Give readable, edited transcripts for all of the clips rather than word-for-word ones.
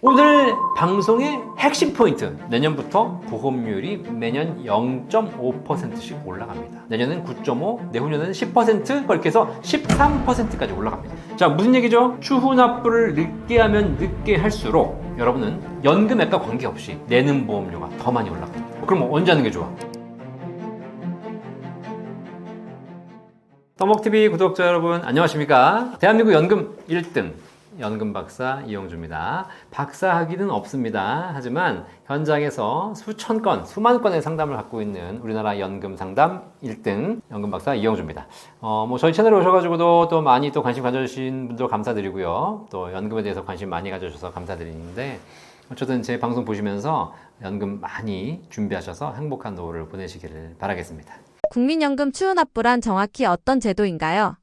오늘 방송의 핵심 포인트, 내년부터 보험료율이 매년 0.5%씩 올라갑니다. 내년은 9.5, 내후년은 10%, 그렇게 해서 13%까지 올라갑니다. 자, 무슨 얘기죠? 추후 납부를 늦게 하면 늦게 할수록 여러분은 연금액과 관계없이 내는 보험료가 더 많이 올라갑니다. 그럼 언제 하는 게 좋아? 떠먹TV 구독자 여러분 안녕하십니까? 대한민국 연금 1등 연금 박사 이영주입니다. 박사학위는 없습니다. 하지만 현장에서 수천 건, 수만 건의 상담을 갖고 있는 우리나라 연금 상담 1등 연금 박사 이영주입니다. 저희 채널에 오셔가지고도 또 많이 또 관심 가져주신 분들 감사드리고요. 또 연금에 대해서 관심 많이 가져주셔서 감사드리는데, 어쨌든 제 방송 보시면서 연금 많이 준비하셔서 행복한 노후를 보내시기를 바라겠습니다. 국민연금 추후납부란 정확히 어떤 제도인가요?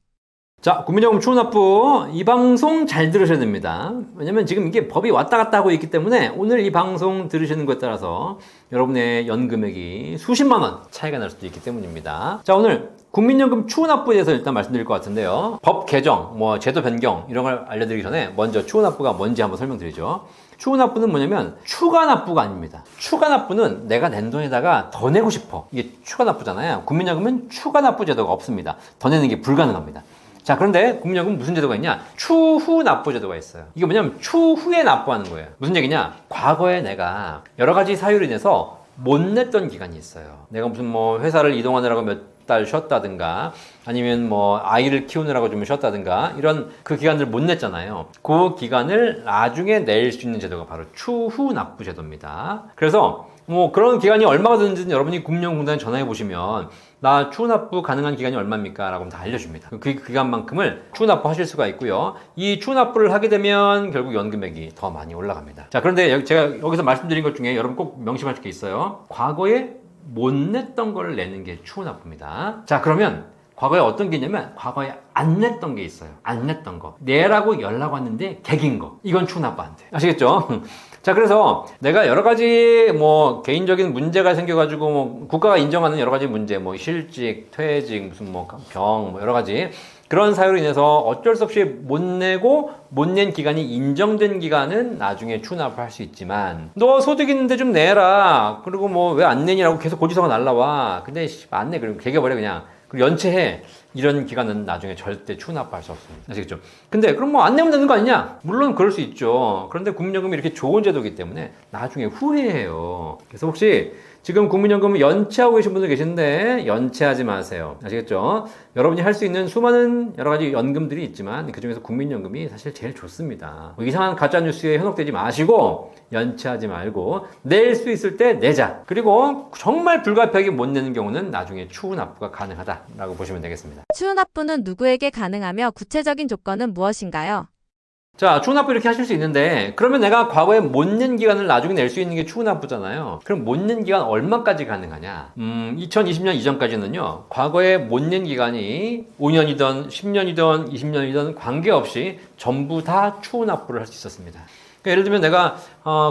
자, 국민연금 추후납부 이 방송 잘 들으셔야 됩니다. 왜냐면 지금 이게 법이 왔다 갔다 하고 있기 때문에 오늘 이 방송 들으시는 것에 따라서 여러분의 연금액이 수십만 원 차이가 날 수도 있기 때문입니다. 자, 오늘 국민연금 추후납부에 대해서 일단 말씀드릴 것 같은데요. 법 개정, 제도 변경 이런 걸 알려드리기 전에 먼저 추후납부가 뭔지 한번 설명드리죠. 추후납부는 뭐냐면 추가납부가 아닙니다. 추가납부는 내가 낸 돈에다가 더 내고 싶어. 이게 추가납부잖아요. 국민연금은 추가납부 제도가 없습니다. 더 내는 게 불가능합니다. 자, 그런데 국민연금은 무슨 제도가 있냐? 추후 납부 제도가 있어요. 이게 뭐냐면 추후에 납부하는 거예요. 무슨 얘기냐? 과거에 내가 여러 가지 사유로 인해서 못 냈던 기간이 있어요. 내가 무슨 회사를 이동하느라고 몇 달 쉬었다든가, 아니면 아이를 키우느라고 좀 쉬었다든가, 이런 그 기간을 못 냈잖아요. 그 기간을 나중에 낼 수 있는 제도가 바로 추후 납부 제도입니다. 그래서 그런 기간이 얼마가 되는지는 여러분이 국민연금공단에 전화해 보시면 나 추후납부 가능한 기간이 얼마입니까? 라고 다 알려줍니다. 그 기간만큼을 추후납부 하실 수가 있고요. 이 추후납부를 하게 되면 결국 연금액이 더 많이 올라갑니다. 자, 그런데 제가 여기서 말씀드린 것 중에 여러분 꼭 명심하실 게 있어요. 과거에 못 냈던 걸 내는 게 추후납부입니다. 자, 그러면 과거에 어떤 게 있냐면 과거에 안 냈던 게 있어요. 안 냈던 거. 내라고 연락 왔는데 개긴 거. 이건 추후납부 안 돼. 아시겠죠? 자, 그래서 내가 여러 가지 개인적인 문제가 생겨가지고 국가가 인정하는 여러 가지 문제, 실직, 퇴직, 무슨 병, 여러 가지 그런 사유로 인해서 어쩔 수 없이 못 내고 못 낸 기간이 인정된 기간은 나중에 추후납부를 할 수 있지만, 너 소득 있는데 좀 내라. 그리고 왜 안 내니라고 계속 고지서가 날라와. 근데 안 내. 그리고 개겨버려 그냥. 그리고 연체해. 이런 기간은 나중에 절대 추후납부할 수 없습니다. 아시겠죠? 근데 그럼 안 내면 되는 거 아니냐? 물론 그럴 수 있죠. 그런데 국민연금이 이렇게 좋은 제도이기 때문에 나중에 후회해요. 그래서 혹시 지금 국민연금을 연체하고 계신 분들 계신데 연체하지 마세요. 아시겠죠? 여러분이 할 수 있는 수많은 여러 가지 연금들이 있지만 그중에서 국민연금이 사실 제일 좋습니다. 이상한 가짜뉴스에 현혹되지 마시고 연체하지 말고 낼 수 있을 때 내자. 그리고 정말 불가피하게 못 내는 경우는 나중에 추후납부가 가능하다라고 보시면 되겠습니다. 추후납부는 누구에게 가능하며 구체적인 조건은 무엇인가요? 자, 추후납부 이렇게 하실 수 있는데, 그러면 내가 과거에 못 낸 기간을 나중에 낼 수 있는 게 추후납부잖아요. 그럼 못 낸 기간 얼마까지 가능하냐? 2020년 이전까지는요, 과거에 못 낸 기간이 5년이든 10년이든 20년이든 관계없이 전부 다 추후납부를 할 수 있었습니다. 그러니까 예를 들면 내가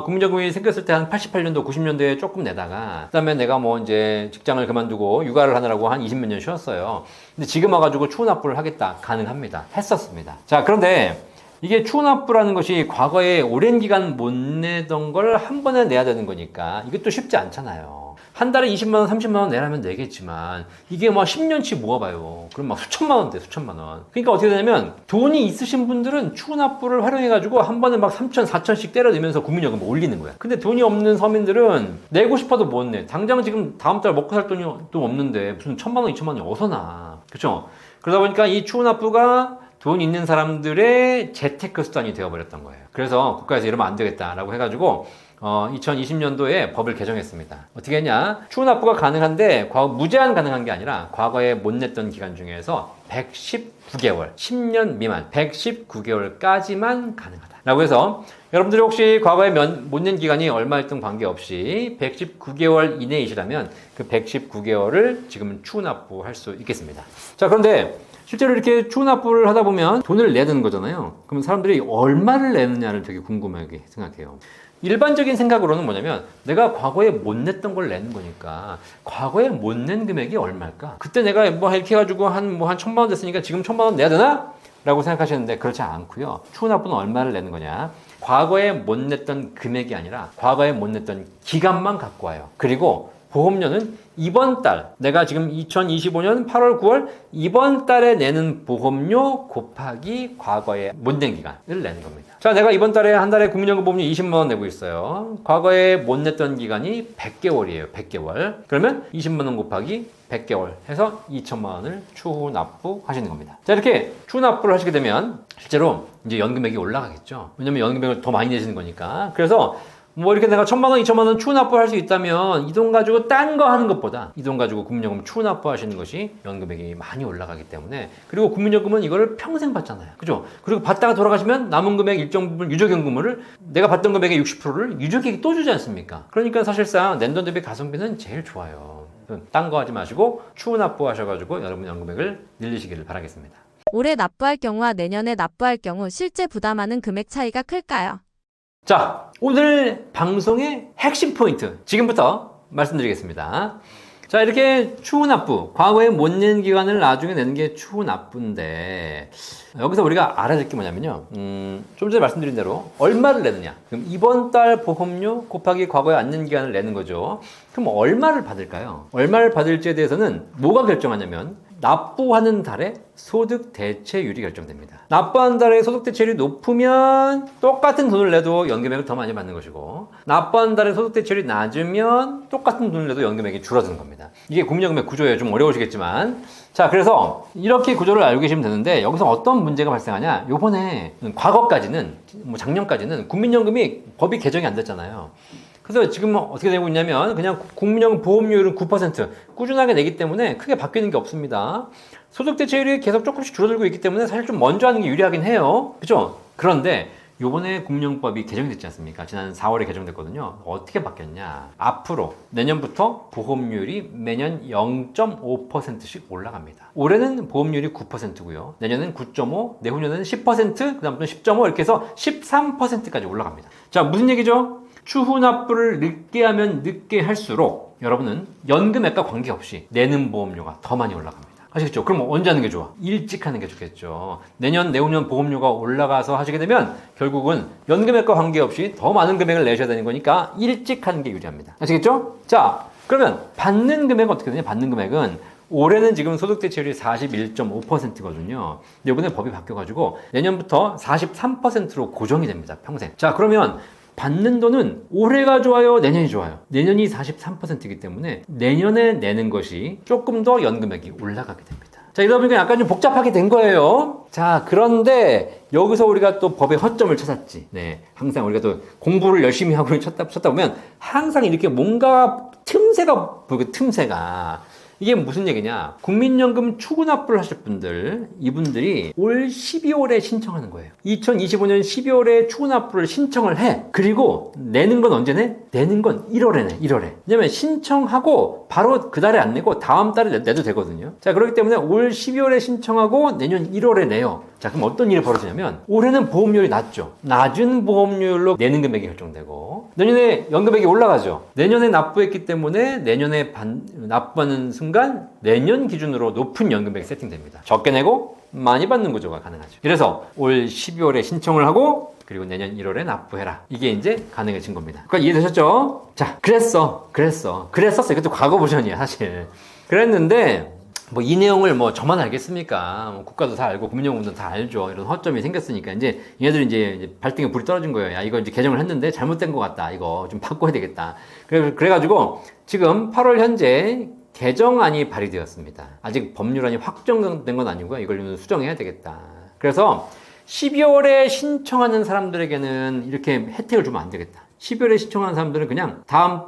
국민연금이 생겼을 때 한 88년도, 90년도에 조금 내다가, 그다음에 내가 이제 직장을 그만두고 육아를 하느라고 한 20몇 년 쉬었어요. 근데 지금 와가지고 추후납부를 하겠다. 가능합니다. 했었습니다. 자, 그런데 이게 추후납부라는 것이 과거에 오랜 기간 못 내던 걸 한 번에 내야 되는 거니까 이것도 쉽지 않잖아요. 한 달에 20만 원, 30만 원 내라면 내겠지만 이게 10년치 모아봐요. 그럼 수천만 원 돼, 수천만 원. 그러니까 어떻게 되냐면 돈이 있으신 분들은 추후납부를 활용해가지고 한 번에 3천, 4천씩 때려내면서 국민연금 올리는 거야. 근데 돈이 없는 서민들은 내고 싶어도 못 내. 당장 지금 다음 달 먹고 살 돈이 또 없는데 무슨 1,000만 원, 2천만 원이 어디서 나. 그렇죠? 그러다 보니까 이 추후납부가 돈 있는 사람들의 재테크 수단이 되어버렸던 거예요. 그래서 국가에서 이러면 안 되겠다라고 해가지고 2020년도에 법을 개정했습니다. 어떻게 했냐? 추후납부가 가능한데 무제한 가능한 게 아니라 과거에 못 냈던 기간 중에서 119개월, 10년 미만 119개월까지만 가능하다 라고 해서 여러분들이 혹시 과거에 못 낸 기간이 얼마였든 관계없이 119개월 이내이시라면 그 119개월을 지금은 추후납부할 수 있겠습니다. 자, 그런데 실제로 이렇게 추후납부를 하다 보면 돈을 내야 되는 거잖아요. 그럼 사람들이 얼마를 내느냐를 되게 궁금하게 생각해요. 일반적인 생각으로는 뭐냐면 내가 과거에 못 냈던 걸 내는 거니까 과거에 못 낸 금액이 얼마일까? 그때 내가 이렇게 해가지고 한 1,000만 원 됐으니까 지금 1,000만 원 내야 되나? 라고 생각하시는데 그렇지 않고요. 추후납부는 얼마를 내는 거냐? 과거에 못 냈던 금액이 아니라 과거에 못 냈던 기간만 갖고 와요. 그리고 보험료는 이번 달, 내가 지금 2025년 8월, 9월 이번 달에 내는 보험료 곱하기 과거에 못 낸 기간을 내는 겁니다. 자, 내가 이번 달에 한 달에 국민연금 보험료 20만 원 내고 있어요. 과거에 못 냈던 기간이 100개월이에요. 100개월. 그러면 20만 원 곱하기 100개월 해서 2천만 원을 추후 납부하시는 겁니다. 자, 이렇게 추후 납부를 하시게 되면 실제로 이제 연금액이 올라가겠죠. 왜냐면 연금액을 더 많이 내시는 거니까. 그래서 뭐 이렇게 내가 1,000만 원, 2,000만 원 추후 납부할 수 있다면 이 돈 가지고 딴 거 하는 것보다 이 돈 가지고 국민연금 추후 납부하시는 것이 연금액이 많이 올라가기 때문에, 그리고 국민연금은 이거를 평생 받잖아요. 그죠? 그리고 받다가 돌아가시면 남은 금액 일정 부분 유족연금을 내가 받던 금액의 60%를 유족에게 또 주지 않습니까? 그러니까 사실상 낸 돈 대비 가성비는 제일 좋아요. 딴 거 하지 마시고 추후 납부하셔가지고 여러분 연금액을 늘리시기를 바라겠습니다. 올해 납부할 경우와 내년에 납부할 경우 실제 부담하는 금액 차이가 클까요? 자, 오늘 방송의 핵심 포인트 지금부터 말씀드리겠습니다. 자, 이렇게 추후 납부, 과거에 못 낸 기간을 나중에 내는 게 추후 납부인데, 여기서 우리가 알아야 될 게 뭐냐면요, 좀 전에 말씀드린 대로 얼마를 내느냐. 그럼 이번 달 보험료 곱하기 과거에 안 낸 기간을 내는 거죠. 그럼 얼마를 받을까요? 얼마를 받을지에 대해서는 뭐가 결정하냐면 납부하는 달의 소득 대체율이 결정됩니다. 납부하는 달의 소득 대체율이 높으면 똑같은 돈을 내도 연금액을 더 많이 받는 것이고, 납부하는 달의 소득 대체율이 낮으면 똑같은 돈을 내도 연금액이 줄어드는 겁니다. 이게 국민연금의 구조예요. 좀 어려우시겠지만. 자, 그래서 이렇게 구조를 알고 계시면 되는데, 여기서 어떤 문제가 발생하냐? 요번에 과거까지는, 뭐 작년까지는 국민연금이 법이 개정이 안 됐잖아요. 그래서 지금 어떻게 되고 있냐면 그냥 국민연금 보험료율은 9% 꾸준하게 내기 때문에 크게 바뀌는 게 없습니다. 소득 대체율이 계속 조금씩 줄어들고 있기 때문에 사실 좀 먼저 하는 게 유리하긴 해요. 그죠? 그런데 요번에 국민연금법이 개정이 됐지 않습니까? 지난 4월에 개정됐거든요. 어떻게 바뀌었냐? 앞으로 내년부터 보험료율이 매년 0.5%씩 올라갑니다. 올해는 보험료율이 9%고요. 내년은 9.5, 내후년에는 10%, 그다음부터 10.5 이렇게 해서 13%까지 올라갑니다. 자, 무슨 얘기죠? 추후 납부를 늦게 하면 늦게 할수록 여러분은 연금액과 관계없이 내는 보험료가 더 많이 올라갑니다. 아시겠죠? 그럼 언제 하는 게 좋아? 일찍 하는 게 좋겠죠. 내년, 내후년 보험료가 올라가서 하시게 되면 결국은 연금액과 관계없이 더 많은 금액을 내셔야 되는 거니까 일찍 하는 게 유리합니다. 아시겠죠? 자, 그러면 받는 금액은 어떻게 되냐? 받는 금액은 올해는 지금 소득 대체율이 41.5%거든요. 근데 이번에 법이 바뀌어가지고 내년부터 43%로 고정이 됩니다. 평생. 자, 그러면 받는 돈은 올해가 좋아요? 내년이 좋아요? 내년이 43%이기 때문에 내년에 내는 것이 조금 더 연금액이 올라가게 됩니다. 자, 이러다 보니까 약간 좀 복잡하게 된 거예요. 자, 그런데 여기서 우리가 또 법의 허점을 찾았지. 네, 항상 우리가 또 공부를 열심히 하고 찾다 보면 항상 이렇게 뭔가 틈새가 보이고, 틈새가. 이게 무슨 얘기냐? 국민연금 추후 납부를 하실 분들, 이분들이 올 12월에 신청하는 거예요. 2025년 12월에 추후 납부를 신청을 해. 그리고 내는 건 언제 내? 내는 건 1월에 내. 1월에. 왜냐면 신청하고 바로 그 달에 안 내고 다음 달에 내도 되거든요. 자, 그렇기 때문에 올 12월에 신청하고 내년 1월에 내요. 자, 그럼 어떤 일이 벌어지냐면 올해는 보험료율이 낮죠. 낮은 보험료율로 내는 금액이 결정되고, 내년에 연금액이 올라가죠. 내년에 납부했기 때문에 내년에 납부하는 순간 내년 기준으로 높은 연금액이 세팅됩니다. 적게 내고 많이 받는 구조가 가능하죠. 그래서 올 12월에 신청을 하고 그리고 내년 1월에 납부해라. 이게 이제 가능해진 겁니다. 그러니까 이해되셨죠? 자, 그랬었어. 이것도 과거 버전이야, 사실. 그랬는데 뭐 이 내용을 뭐 저만 알겠습니까? 뭐 국가도 다 알고 국민연금도 다 알죠. 이런 허점이 생겼으니까 이제 얘네들이 이제 발등에 불이 떨어진 거예요. 야, 이거 이제 개정을 했는데 잘못된 것 같다. 이거 좀 바꿔야 되겠다. 그래가지고 지금 8월 현재 개정안이 발의되었습니다. 아직 법률안이 확정된 건 아니고요. 이걸 수정해야 되겠다. 그래서 12월에 신청하는 사람들에게는 이렇게 혜택을 주면 안 되겠다. 12월에 신청하는 사람들은 그냥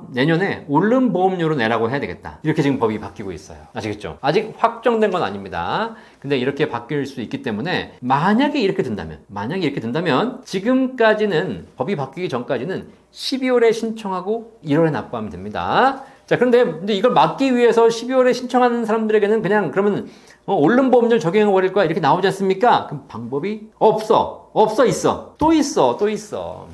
내년에 오른 보험료로 내라고 해야 되겠다. 이렇게 지금 법이 바뀌고 있어요. 아시겠죠? 아직 확정된 건 아닙니다. 근데 이렇게 바뀔 수 있기 때문에 만약에 이렇게 된다면 지금까지는 법이 바뀌기 전까지는 12월에 신청하고 1월에 납부하면 됩니다. 자, 근데 이걸 막기 위해서 12월에 신청하는 사람들에게는 그냥 그러면 오른 보험료 적용해 버릴 거야 이렇게 나오지 않습니까? 그럼 방법이 있어. 또 있어.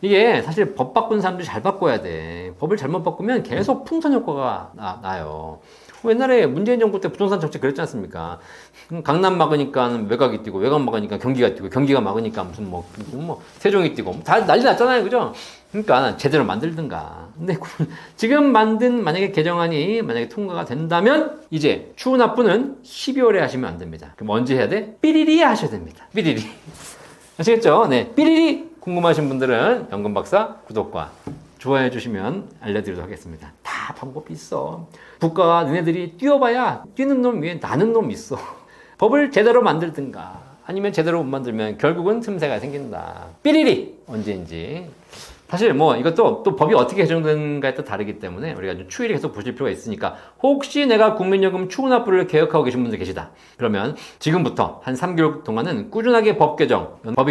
이게 사실 법 바꾼 사람들이 잘 바꿔야 돼. 법을 잘못 바꾸면 계속 풍선 효과가 나요. 옛날에 문재인 정부 때 부동산 정책 그랬지 않습니까? 강남 막으니까 외곽이 뛰고, 외곽 막으니까 경기가 뛰고, 경기가 막으니까 무슨 세종이 뛰고, 다 난리 났잖아요. 그죠? 그러니까 제대로 만들든가. 근데 지금 만든 만약에 개정안이 만약에 통과가 된다면 이제 추후 납부는 12월에 하시면 안 됩니다. 그럼 언제 해야 돼? 삐리리 하셔야 됩니다. 삐리리. 아시겠죠? 네. 삐리리 궁금하신 분들은 연금박사 구독과 좋아해 주시면 알려드리도록 하겠습니다. 다 방법이 있어. 국가가 너네들이 뛰어봐야 뛰는 놈 위에 나는 놈 있어. 법을 제대로 만들든가 아니면 제대로 못 만들면 결국은 틈새가 생긴다. 삐리리 언제인지. 사실 이것도 또 법이 어떻게 개정되는가에 따라 다르기 때문에 우리가 좀 추이를 계속 보실 필요가 있으니까 혹시 내가 국민연금 추후 납부를 계획하고 계신 분들 계시다. 그러면 지금부터 한 3개월 동안은 꾸준하게 법이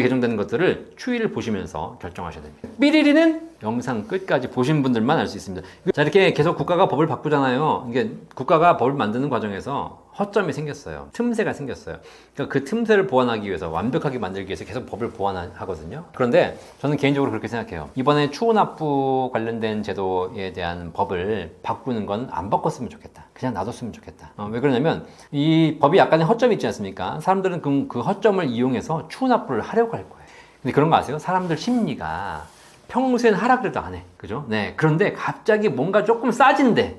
개정되는 것들을 추이를 보시면서 결정하셔야 됩니다. 삐리리는 영상 끝까지 보신 분들만 알 수 있습니다. 자, 이렇게 계속 국가가 법을 바꾸잖아요. 이게 국가가 법을 만드는 과정에서 허점이 생겼어요. 틈새가 생겼어요. 그러니까 그 틈새를 보완하기 위해서 완벽하게 만들기 위해서 계속 법을 보완하거든요. 그런데 저는 개인적으로 그렇게 생각해요. 이번에 추후 납부 관련된 제도에 대한 법을 바꾸는 건 안 바꿨으면 좋겠다. 그냥 놔뒀으면 좋겠다. 왜 그러냐면 이 법이 약간의 허점이 있지 않습니까? 사람들은 그 허점을 이용해서 추후 납부를 하려고 할 거예요. 근데 그런 거 아세요? 사람들 심리가 평소엔 하라 그래도 안 해. 그죠? 네. 그런데 갑자기 뭔가 조금 싸진대.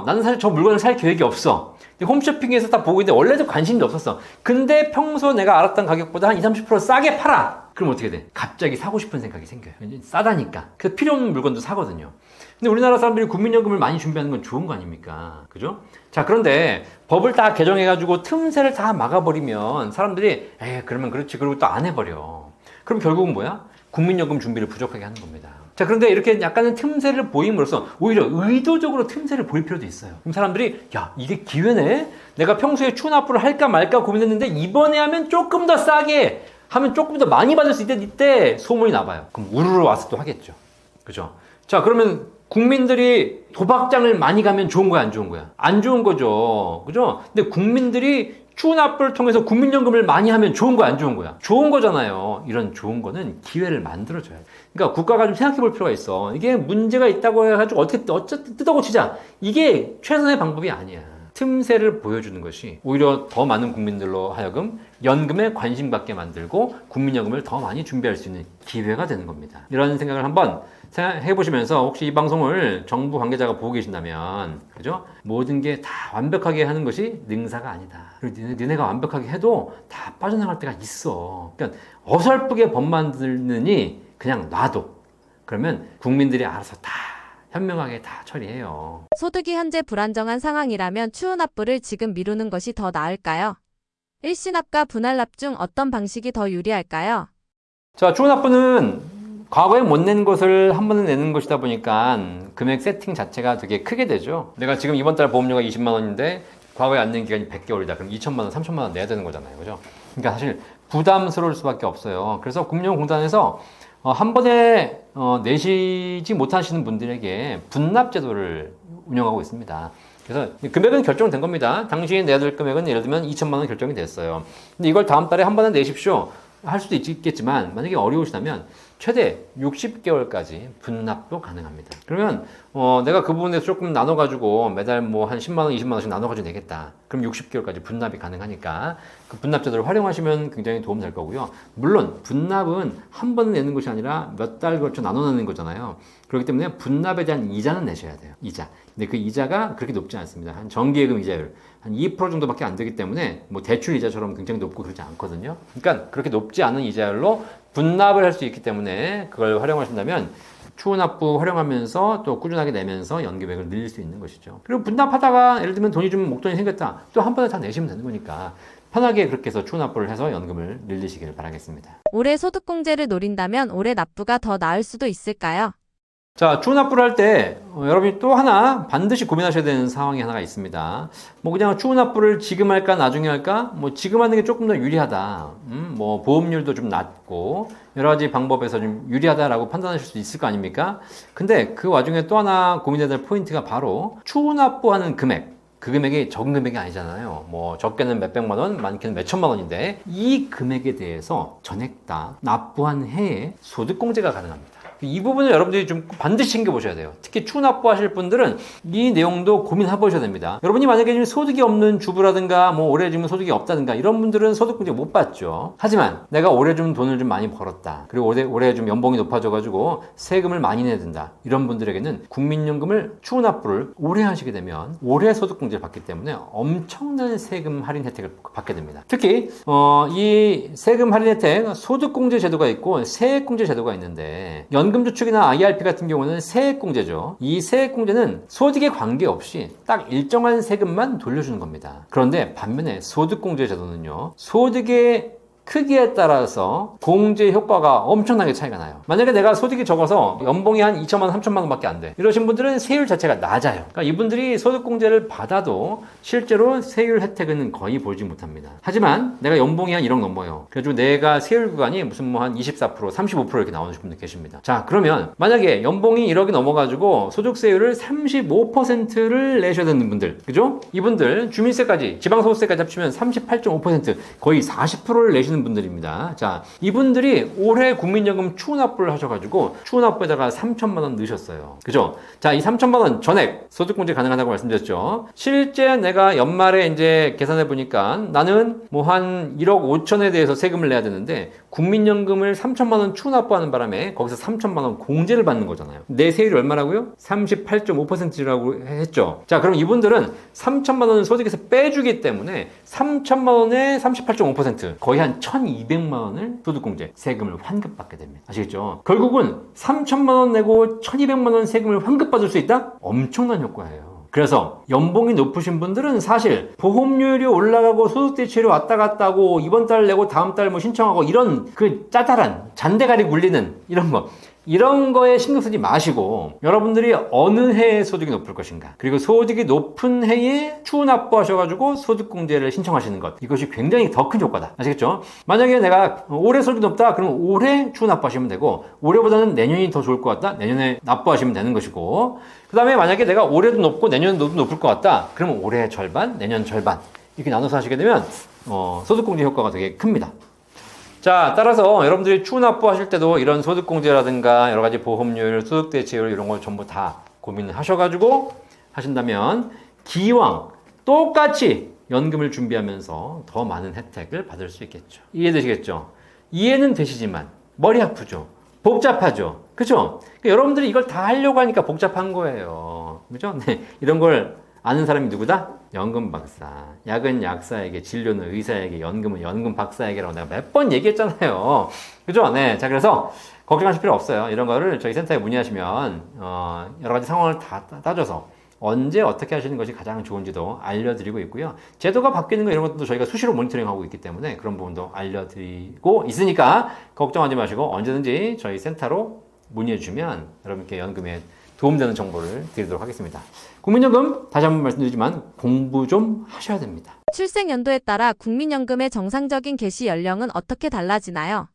나는 사실 저 물건을 살 계획이 없어. 홈쇼핑에서 다 보고 있는데 원래도 관심이 없었어. 근데 평소 내가 알았던 가격보다 한 20, 30% 싸게 팔아. 그럼 어떻게 돼? 갑자기 사고 싶은 생각이 생겨요. 싸다니까. 그래서 필요 없는 물건도 사거든요. 근데 우리나라 사람들이 국민연금을 많이 준비하는 건 좋은 거 아닙니까? 그죠? 자, 그런데 법을 다 개정해가지고 틈새를 다 막아버리면 사람들이 그러면 그렇지. 그리고 또 안 해버려. 그럼 결국은 뭐야? 국민연금 준비를 부족하게 하는 겁니다. 자, 그런데 이렇게 약간의 틈새를 보임으로써 오히려 의도적으로 틈새를 보일 필요도 있어요. 그럼 사람들이 야, 이게 기회네? 내가 평소에 추후 납부를 할까 말까 고민했는데 이번에 하면 조금 더 싸게 하면 조금 더 많이 받을 수 있대 이때 소문이 나봐요. 그럼 우르르 와서 또 하겠죠. 그죠? 자, 그러면 국민들이 도박장을 많이 가면 좋은 거야, 안 좋은 거야? 안 좋은 거죠. 그죠? 근데 국민들이 추후 납부를 통해서 국민연금을 많이 하면 좋은 거야, 안 좋은 거야? 좋은 거잖아요. 이런 좋은 거는 기회를 만들어줘야 돼. 그러니까 국가가 좀 생각해 볼 필요가 있어. 이게 문제가 있다고 해가지고 어쨌든 뜯어고치자. 이게 최선의 방법이 아니야. 틈새를 보여주는 것이 오히려 더 많은 국민들로 하여금 연금에 관심 갖게 만들고 국민연금을 더 많이 준비할 수 있는 기회가 되는 겁니다. 이런 생각을 한번 생각해 보시면서 혹시 이 방송을 정부 관계자가 보고 계신다면, 그죠? 모든 게 다 완벽하게 하는 것이 능사가 아니다. 그리고 너네가 완벽하게 해도 다 빠져나갈 때가 있어. 그러니까 어설프게 법 만드느니 그냥 놔둬. 그러면 국민들이 알아서 다 현명하게 다 처리해요. 소득이 현재 불안정한 상황이라면 추후 납부를 지금 미루는 것이 더 나을까요? 일시납과 분할납 중 어떤 방식이 더 유리할까요? 자, 추후 납부는 과거에 못 낸 것을 한 번에 내는 것이다 보니까 금액 세팅 자체가 되게 크게 되죠. 내가 지금 이번 달 보험료가 20만 원인데 과거에 안 낸 기간이 100개월이다. 그럼 2천만 원, 3천만 원 내야 되는 거잖아요. 그죠? 그러니까 사실 부담스러울 수밖에 없어요. 그래서 국민연금공단에서 한 번에 내시지 못하시는 분들에게 분납 제도를 운영하고 있습니다. 그래서 금액은 결정된 겁니다. 당신이 내야 될 금액은 예를 들면 2천만 원 결정이 됐어요. 근데 이걸 다음 달에 한 번에 내십시오. 할 수도 있겠지만 만약에 어려우시다면 최대 60개월까지 분납도 가능합니다. 그러면 내가 그 부분에서 조금 나눠가지고 매달 한 10만 원, 20만 원씩 나눠가지고 내겠다. 그럼 60개월까지 분납이 가능하니까 그 분납 제도를 활용하시면 굉장히 도움 될 거고요. 물론 분납은 한 번에 내는 것이 아니라 몇 달 걸쳐 나눠 내는 거잖아요. 그렇기 때문에 분납에 대한 이자는 내셔야 돼요. 이자. 근데 그 이자가 그렇게 높지 않습니다. 한 정기예금 이자율 한 2% 정도밖에 안 되기 때문에 대출 이자처럼 굉장히 높고 그러지 않거든요. 그러니까 그렇게 높지 않은 이자율로 분납을 할 수 있기 때문에 그걸 활용하신다면 추후 납부 활용하면서 또 꾸준하게 내면서 연금액을 늘릴 수 있는 것이죠. 그리고 분납하다가 예를 들면 돈이 좀 목돈이 생겼다. 또 한 번에 다 내시면 되는 거니까 편하게 그렇게 해서 추후 납부를 해서 연금을 늘리시길 바라겠습니다. 올해 소득공제를 노린다면 올해 납부가 더 나을 수도 있을까요? 자, 추후 납부를 할 때 여러분이 또 하나 반드시 고민하셔야 되는 상황이 하나가 있습니다. 그냥 추후 납부를 지금 할까 나중에 할까? 지금 하는 게 조금 더 유리하다. 보험료도 좀 낮고 여러 가지 방법에서 좀 유리하다라고 판단하실 수 있을 거 아닙니까? 근데 그 와중에 또 하나 고민해야 될 포인트가 바로 추후 납부하는 금액. 그 금액이 적은 금액이 아니잖아요. 적게는 몇백만 원, 많게는 몇천만 원인데 이 금액에 대해서 전액 다 납부한 해에 소득공제가 가능합니다. 이 부분을 여러분들이 좀 반드시 챙겨보셔야 돼요. 특히 추납부 하실 분들은 이 내용도 고민해보셔야 됩니다. 여러분이 만약에 지금 소득이 없는 주부라든가 뭐 올해 지금 소득이 없다든가 이런 분들은 소득공제 못 받죠. 하지만 내가 올해 좀 돈을 좀 많이 벌었다. 그리고 올해 좀 연봉이 높아져가지고 세금을 많이 내야 된다. 이런 분들에게는 국민연금을 추납부를 올해 하시게 되면 올해 소득공제를 받기 때문에 엄청난 세금 할인 혜택을 받게 됩니다. 특히 이 세금 할인 혜택 소득공제 제도가 있고 세액공제 제도가 있는데 연금저축이나 IRP 같은 경우는 세액공제죠. 이 세액공제는 소득에 관계없이 딱 일정한 세금만 돌려주는 겁니다. 그런데 반면에 소득공제 제도는요. 소득의 크기에 따라서 공제 효과가 엄청나게 차이가 나요. 만약에 내가 소득이 적어서 연봉이 한 2천만 원, 3천만 원밖에 안 돼. 이러신 분들은 세율 자체가 낮아요. 그러니까 이분들이 소득공제를 받아도 실제로 세율 혜택은 거의 보지 못합니다. 하지만 내가 연봉이 한 1억 넘어요. 그래가지고 내가 세율 구간이 무슨 뭐 한 24%, 35% 이렇게 나오는 분들 계십니다. 자, 그러면 만약에 연봉이 1억이 넘어가지고 소득세율을 35%를 내셔야 되는 분들, 그죠? 이분들 주민세까지, 지방소득세까지 합치면 38.5%, 거의 40%를 내시는 분들입니다. 자, 이분들이 올해 국민연금 추납부를 하셔가지고 추납부에다가 3천만 원 넣으셨어요. 그죠? 자, 이 3천만 원 전액 소득공제 가능하다고 말씀드렸죠. 실제 내가 연말에 이제 계산해 보니까 나는 뭐 한 1억 5천에 대해서 세금을 내야 되는데 국민연금을 3천만 원 추납부하는 바람에 거기서 3천만 원 공제를 받는 거잖아요. 내 세율이 얼마라고요? 38.5%라고 했죠. 자, 그럼 이분들은 3천만 원을 소득에서 빼주기 때문에 3천만 원에 38.5% 거의 한 1,200만 원을 소득공제 세금을 환급받게 됩니다. 아시겠죠? 결국은 3천만 원 내고 1,200만 원 세금을 환급받을 수 있다? 엄청난 효과예요. 그래서 연봉이 높으신 분들은 사실 보험료율이 올라가고 소득대체율이 왔다 갔다 하고 이번 달 내고 다음 달 뭐 신청하고 이런 그 짜잘한 잔대가리 굴리는 이런 거에 신경 쓰지 마시고 여러분들이 어느 해에 소득이 높을 것인가, 그리고 소득이 높은 해에 추납부 하셔가지고 소득공제를 신청하시는 것, 이것이 굉장히 더 큰 효과다. 아시겠죠? 만약에 내가 올해 소득이 높다 그러면 올해 추납부 하시면 되고, 올해보다는 내년이 더 좋을 것 같다, 내년에 납부하시면 되는 것이고, 그 다음에 만약에 내가 올해도 높고 내년도 높을 것 같다 그러면 올해 절반, 내년 절반 이렇게 나눠서 하시게 되면 소득공제 효과가 되게 큽니다. 자, 따라서 여러분들이 추납부 하실 때도 이런 소득공제라든가 여러 가지 보험료율, 소득대체율 이런 걸 전부 다 고민을 하셔가지고 하신다면 기왕 똑같이 연금을 준비하면서 더 많은 혜택을 받을 수 있겠죠. 이해되시겠죠? 이해는 되시지만 머리 아프죠? 복잡하죠? 그죠? 그러니까 여러분들이 이걸 다 하려고 하니까 복잡한 거예요. 그죠? 네. 이런 걸 아는 사람이 누구다? 연금 박사. 약은 약사에게, 진료는 의사에게, 연금은 연금 박사에게라고 내가 몇 번 얘기했잖아요. 그죠? 네. 자, 그래서 걱정하실 필요 없어요. 이런 거를 저희 센터에 문의하시면 여러 가지 상황을 다 따져서 언제 어떻게 하시는 것이 가장 좋은지도 알려드리고 있고요. 제도가 바뀌는 거 이런 것도 저희가 수시로 모니터링하고 있기 때문에 그런 부분도 알려드리고 있으니까 걱정하지 마시고 언제든지 저희 센터로 문의해 주시면 여러분께 연금에 도움되는 정보를 드리도록 하겠습니다. 국민연금 다시 한번 말씀드리지만 공부 좀 하셔야 됩니다. 출생 연도에 따라 국민연금의 정상적인 개시 연령은 어떻게 달라지나요?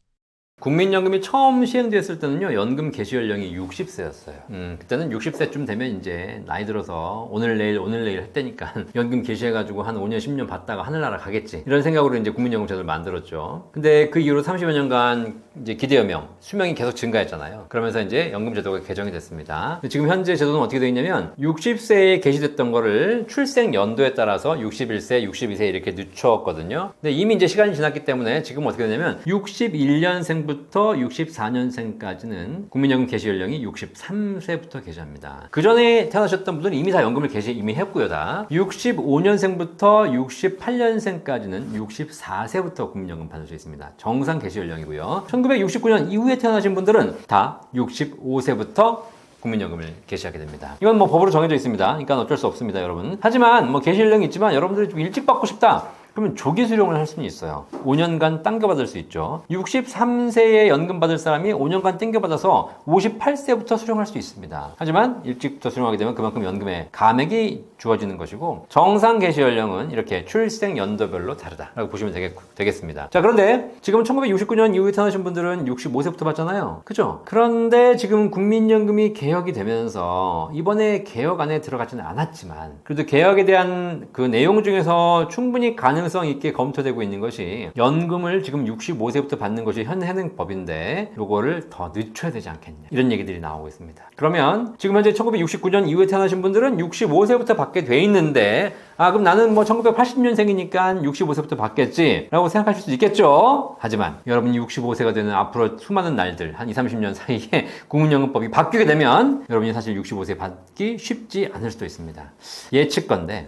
국민연금이 처음 시행됐을 때는요, 연금 개시 연령이 60세였어요. 그때는 60세쯤 되면 이제 나이 들어서 오늘 내일 할 때니까 연금 개시해가지고 한 5년, 10년 받다가 하늘나라 가겠지. 이런 생각으로 이제 국민연금 제도를 만들었죠. 근데 그 이후로 30여 년간 이제 기대여명, 수명이 계속 증가했잖아요. 그러면서 이제 연금 제도가 개정이 됐습니다. 지금 현재 제도는 어떻게 되어 있냐면 60세에 개시됐던 거를 출생 연도에 따라서 61세, 62세 이렇게 늦췄거든요. 근데 이미 이제 시간이 지났기 때문에 지금 어떻게 되냐면 61년생부터 64년생까지는 국민연금 개시 연령이 63세부터 개시합니다. 그 전에 태어나셨던 분들은 이미 다 연금을 개시 이미 했고요. 다 65년생부터 68년생까지는 64세부터 국민연금 받을 수 있습니다. 정상 개시 연령이고요. 1969년 이후에 태어나신 분들은 다 65세부터 국민연금을 개시하게 됩니다. 이건 뭐 법으로 정해져 있습니다. 그러니까 어쩔 수 없습니다, 여러분. 하지만 뭐 개시 연령이 있지만 여러분들이 좀 일찍 받고 싶다, 그러면 조기 수령을 할 수는 있어요. 5년간 당겨받을 수 있죠. 63세에 연금 받을 사람이 5년간 당겨받아서 58세부터 수령할 수 있습니다. 하지만 일찍부터 수령하게 되면 그만큼 연금의 감액이 주어지는 것이고 정상 개시 연령은 이렇게 출생 연도별로 다르다라고 보시면 되겠습니다. 자, 그런데 지금 1969년 이후에 태어나신 분들은 65세부터 받잖아요. 그죠? 그런데 지금 국민연금이 개혁이 되면서 이번에 개혁 안에 들어가지는 않았지만 그래도 개혁에 대한 그 내용 중에서 충분히 가능성 있게 검토되고 있는 것이 연금을 지금 65세부터 받는 것이 현행법인데 요거를 더 늦춰야 되지 않겠냐 이런 얘기들이 나오고 있습니다. 그러면 지금 현재 1969년 이후에 태어나신 분들은 65세부터 받게 돼 있는데 그럼 나는 뭐 1980년생이니까 65세부터 받겠지 라고 생각하실 수도 있겠죠. 하지만 여러분이 65세가 되는 앞으로 수많은 날들 한 20, 30년 사이에 국민연금법이 바뀌게 되면 여러분이 사실 65세 받기 쉽지 않을 수도 있습니다. 예측컨대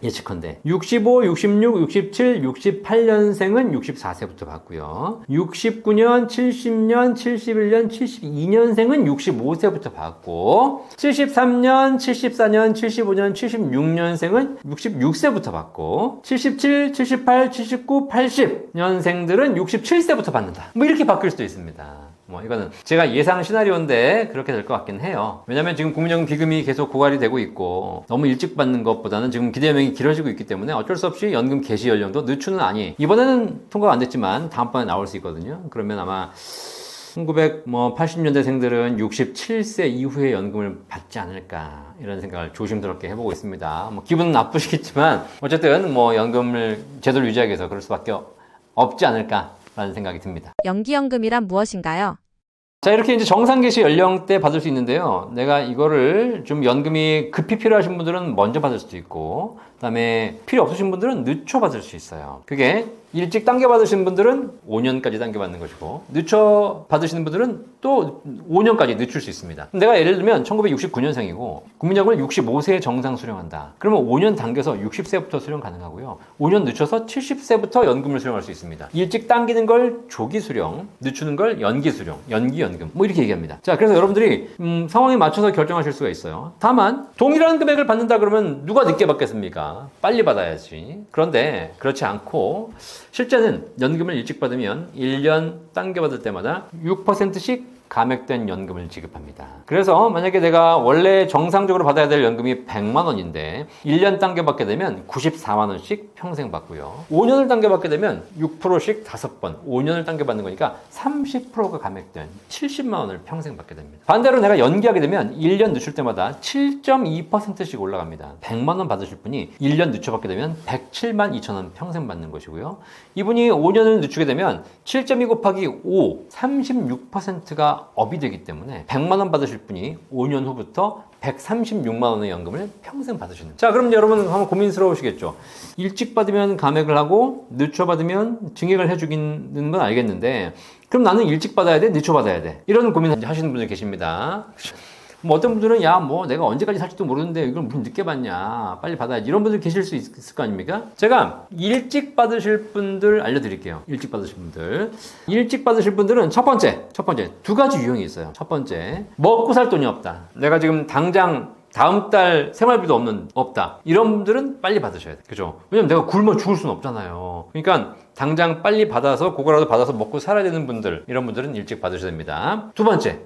65, 66, 67, 68년생은 64세부터 받고요. 69년, 70년, 71년, 72년생은 65세부터 받고 73년, 74년, 75년, 76년생은 66세부터 받고 77, 78, 79, 80년생들은 67세부터 받는다. 뭐 이렇게 바뀔 수도 있습니다. 뭐 이거는 제가 예상 시나리오인데 그렇게 될 것 같긴 해요. 왜냐면 지금 국민연금 기금이 계속 고갈이 되고 있고 너무 일찍 받는 것보다는 지금 기대연명이 길어지고 있기 때문에 어쩔 수 없이 연금 개시 연령도 늦추는 안이 이번에는 통과가 안 됐지만 다음번에 나올 수 있거든요. 그러면 아마 1980년대생들은 67세 이후에 연금을 받지 않을까 이런 생각을 조심스럽게 해보고 있습니다. 뭐 기분은 나쁘시겠지만 어쨌든 뭐 연금을 제도를 유지하기 위해서 그럴 수밖에 없지 않을까라는 생각이 듭니다. 연기연금이란 무엇인가요? 자, 이렇게 이제 정상 개시 연령대 받을 수 있는데요. 내가 이거를 좀 연금이 급히 필요하신 분들은 먼저 받을 수도 있고, 그 다음에 필요 없으신 분들은 늦춰 받을 수 있어요. 그게 일찍 당겨 받으시는 분들은 5년까지 당겨 받는 것이고, 늦춰 받으시는 분들은 또 5년까지 늦출 수 있습니다. 내가 예를 들면 1969년생이고, 국민연금을 65세에 정상 수령한다. 그러면 5년 당겨서 60세부터 수령 가능하고요. 5년 늦춰서 70세부터 연금을 수령할 수 있습니다. 일찍 당기는 걸 조기 수령, 늦추는 걸 연기 수령, 연기 연금 뭐 이렇게 얘기합니다. 자, 그래서 여러분들이 상황에 맞춰서 결정하실 수가 있어요. 다만 동일한 금액을 받는다 그러면 누가 늦게 받겠습니까? 빨리 받아야지. 그런데 그렇지 않고 실제는 연금을 일찍 받으면 1년 당겨 받을 때마다 6%씩 감액된 연금을 지급합니다. 그래서 만약에 내가 원래 정상적으로 받아야 될 연금이 100만 원인데 1년 당겨받게 되면 94만 원씩 평생 받고요. 5년을 당겨받게 되면 6%씩 5번 5년을 당겨받는 거니까 30%가 감액된 70만 원을 평생 받게 됩니다. 반대로 내가 연기하게 되면 1년 늦출 때마다 7.2%씩 올라갑니다. 100만 원 받으실 분이 1년 늦춰받게 되면 107만 2천 원 평생 받는 것이고요. 이분이 5년을 늦추게 되면 7.2 곱하기 5, 36%가 업이 되기 때문에 100만 원 받으실 분이 5년 후부터 136만 원의 연금을 평생 받으시는 거예요. 자, 그럼 여러분 한번 고민스러우시겠죠. 일찍 받으면 감액을 하고 늦춰 받으면 증액을 해주기는 건 알겠는데 그럼 나는 일찍 받아야 돼? 늦춰 받아야 돼? 이런 고민 하시는 분들 계십니다. 뭐 어떤 분들은 뭐 내가 언제까지 살지도 모르는데 이걸 무슨 늦게 받냐, 빨리 받아야지, 이런 분들 계실 수 있을 거 아닙니까? 제가 일찍 받으실 분들 알려드릴게요. 일찍 받으실 분들은 첫 번째 두 가지 유형이 있어요. 첫 번째, 먹고 살 돈이 없다. 내가 지금 당장 다음 달 생활비도 없다. 이런 분들은 빨리 받으셔야 돼. 그죠? 왜냐면 내가 굶어 죽을 수는 없잖아요. 그러니까 당장 빨리 받아서 그거라도 받아서 먹고 살아야 되는 분들, 이런 분들은 일찍 받으셔야 됩니다. 두 번째,